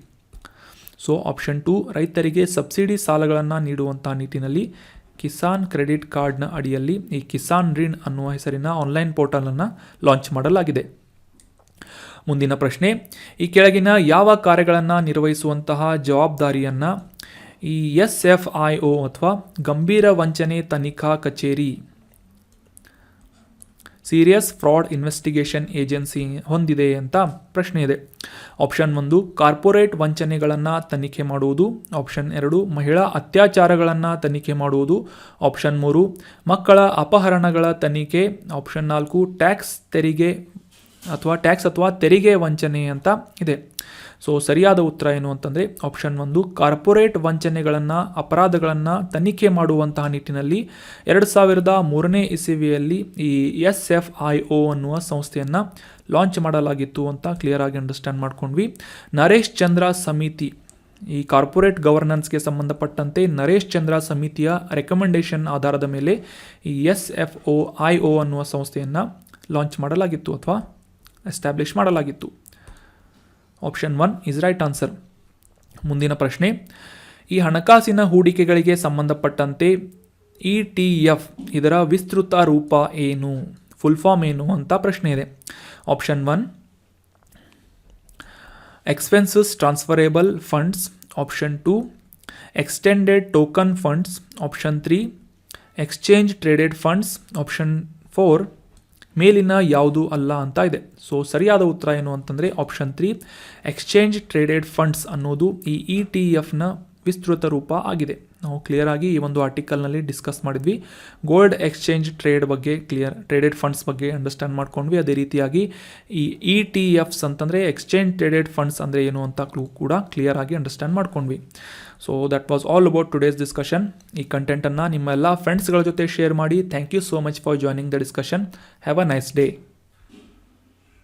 S1: ಸೊ ಆಪ್ಷನ್ 2 ರೈತರಿಗೆ ಸಬ್ಸಿಡಿ ಸಾಲಗಳನ್ನು ನೀಡುವಂಥ ನಿಟ್ಟಿನಲ್ಲಿ ಕಿಸಾನ್ ಕ್ರೆಡಿಟ್ ಕಾರ್ಡ್ನ ಅಡಿಯಲ್ಲಿ ಈ ಕಿಸಾನ್ ರಿಣ್ ಅನ್ನುವ ಹೆಸರಿನ ಆನ್ಲೈನ್ ಪೋರ್ಟಲನ್ನು ಲಾಂಚ್ ಮಾಡಲಾಗಿದೆ. ಮುಂದಿನ ಪ್ರಶ್ನೆ, ಈ ಕೆಳಗಿನ ಯಾವ ಕಾರ್ಯಗಳನ್ನು ನಿರ್ವಹಿಸುವಂತಹ ಜವಾಬ್ದಾರಿಯನ್ನು ಈ SFIO ಅಥವಾ ಗಂಭೀರ ವಂಚನೆ ತನಿಖಾ ಕಚೇರಿ ಸೀರಿಯಸ್ ಫ್ರಾಡ್ ಇನ್ವೆಸ್ಟಿಗೇಷನ್ ಏಜೆನ್ಸಿ ಹೊಂದಿದೆ ಅಂತ ಪ್ರಶ್ನೆ ಇದೆ. ಆಪ್ಷನ್ 1 ಕಾರ್ಪೊರೇಟ್ ವಂಚನೆಗಳನ್ನು ತನಿಖೆ ಮಾಡುವುದು, ಆಪ್ಷನ್ 2 ಮಹಿಳಾ ಅತ್ಯಾಚಾರಗಳನ್ನು ತನಿಖೆ ಮಾಡುವುದು, ಆಪ್ಷನ್ 3 ಮಕ್ಕಳ ಅಪಹರಣಗಳ ತನಿಖೆ, ಆಪ್ಷನ್ 4 ಟ್ಯಾಕ್ಸ್ ಅಥವಾ ತೆರಿಗೆ ವಂಚನೆ ಅಂತ ಇದೆ. ಸೊ ಸರಿಯಾದ ಉತ್ತರ ಏನು ಅಂತಂದರೆ ಆಪ್ಷನ್ 1 ಕಾರ್ಪೊರೇಟ್ ವಂಚನೆಗಳನ್ನು, ಅಪರಾಧಗಳನ್ನು ತನಿಖೆ ಮಾಡುವಂತಹ ನಿಟ್ಟಿನಲ್ಲಿ 2003ನೇ ಇಸವಿಯಲ್ಲಿ ಈ SFIO ಅನ್ನುವ ಸಂಸ್ಥೆಯನ್ನು ಲಾಂಚ್ ಮಾಡಲಾಗಿತ್ತು ಅಂತ ಕ್ಲಿಯರ್ ಆಗಿ ಅಂಡರ್ಸ್ಟ್ಯಾಂಡ್ ಮಾಡ್ಕೊಂಡ್ವಿ. ನರೇಶ್ ಚಂದ್ರ ಸಮಿತಿ, ಈ ಕಾರ್ಪೊರೇಟ್ ಗವರ್ನೆನ್ಸ್ಗೆ ಸಂಬಂಧಪಟ್ಟಂತೆ ನರೇಶ್ ಚಂದ್ರ ಸಮಿತಿಯ ರೆಕಮೆಂಡೇಶನ್ ಆಧಾರದ ಮೇಲೆ ಈ SFIO ಅನ್ನುವ ಸಂಸ್ಥೆಯನ್ನು ಲಾಂಚ್ ಮಾಡಲಾಗಿತ್ತು ಅಥವಾ ಎಸ್ಟಾಬ್ಲಿಷ್ ಮಾಡಲಾಗಿತ್ತು. Option 1 is right answer. ಮುಂದಿನ ಪ್ರಶ್ನೆ, ಈ ಹಣಕಾಸಿನ ಹೂಡಿಕೆಗಳಿಗೆ ಸಂಬಂಧಪಟ್ಟಂತೆ ETF ಇದರ ವಿಸ್ತೃತ ರೂಪ ಏನು, ಫುಲ್ ಫಾರ್ಮ್ ಏನು ಅಂತ ಪ್ರಶ್ನೆ ಇದೆ. Option 1 expenses transferable funds, option 2 extended token funds, option 3 exchange traded funds, option 4 ಮೇಲಿನ ಯಾವುದು ಅಲ್ಲ ಅಂತ ಇದೆ. ಸೊ ಸರಿಯಾದ ಉತ್ತರ ಏನು ಅಂತಂದರೆ ಆಪ್ಷನ್ 3 ಎಕ್ಸ್ಚೇಂಜ್ ಟ್ರೇಡೆಡ್ ಫಂಡ್ಸ್ ಅನ್ನೋದು ಈ ETF-ನ ವಿಸ್ತೃತ ರೂಪ ಆಗಿದೆ. ನಾವು ಕ್ಲಿಯರ್ ಆಗಿ ಈ ಒಂದು ಆರ್ಟಿಕಲ್ನಲ್ಲಿ ಡಿಸ್ಕಸ್ ಮಾಡಿದ್ವಿ. ಗೋಲ್ಡ್ ಎಕ್ಸ್ಚೇಂಜ್ ಟ್ರೇಡ್ ಬಗ್ಗೆ ಟ್ರೇಡೆಡ್ ಫಂಡ್ಸ್ ಬಗ್ಗೆ ಅಂಡರ್ಸ್ಟ್ಯಾಂಡ್ ಮಾಡ್ಕೊಂಡ್ವಿ. ಅದೇ ರೀತಿಯಾಗಿ ಈ ETFs ಅಂತಂದರೆ ಎಕ್ಸ್ಚೇಂಜ್ ಟ್ರೇಡೆಡ್ ಫಂಡ್ಸ್ ಅಂದರೆ ಏನು ಅಂತ ಕೂಡ ಕ್ಲಿಯರ್ ಆಗಿ ಅಂಡರ್ಸ್ಟ್ಯಾಂಡ್ ಮಾಡ್ಕೊಂಡ್ವಿ. So that was all about today's discussion. ಈ ಕಂಟೆಂಟನ್ನು ನಿಮ್ಮ ಎಲ್ಲ ಫ್ರೆಂಡ್ಸ್ಗಳ ಜೊತೆ ಶೇರ್ ಮಾಡಿ. Thank you so much for joining the discussion. Have a nice day.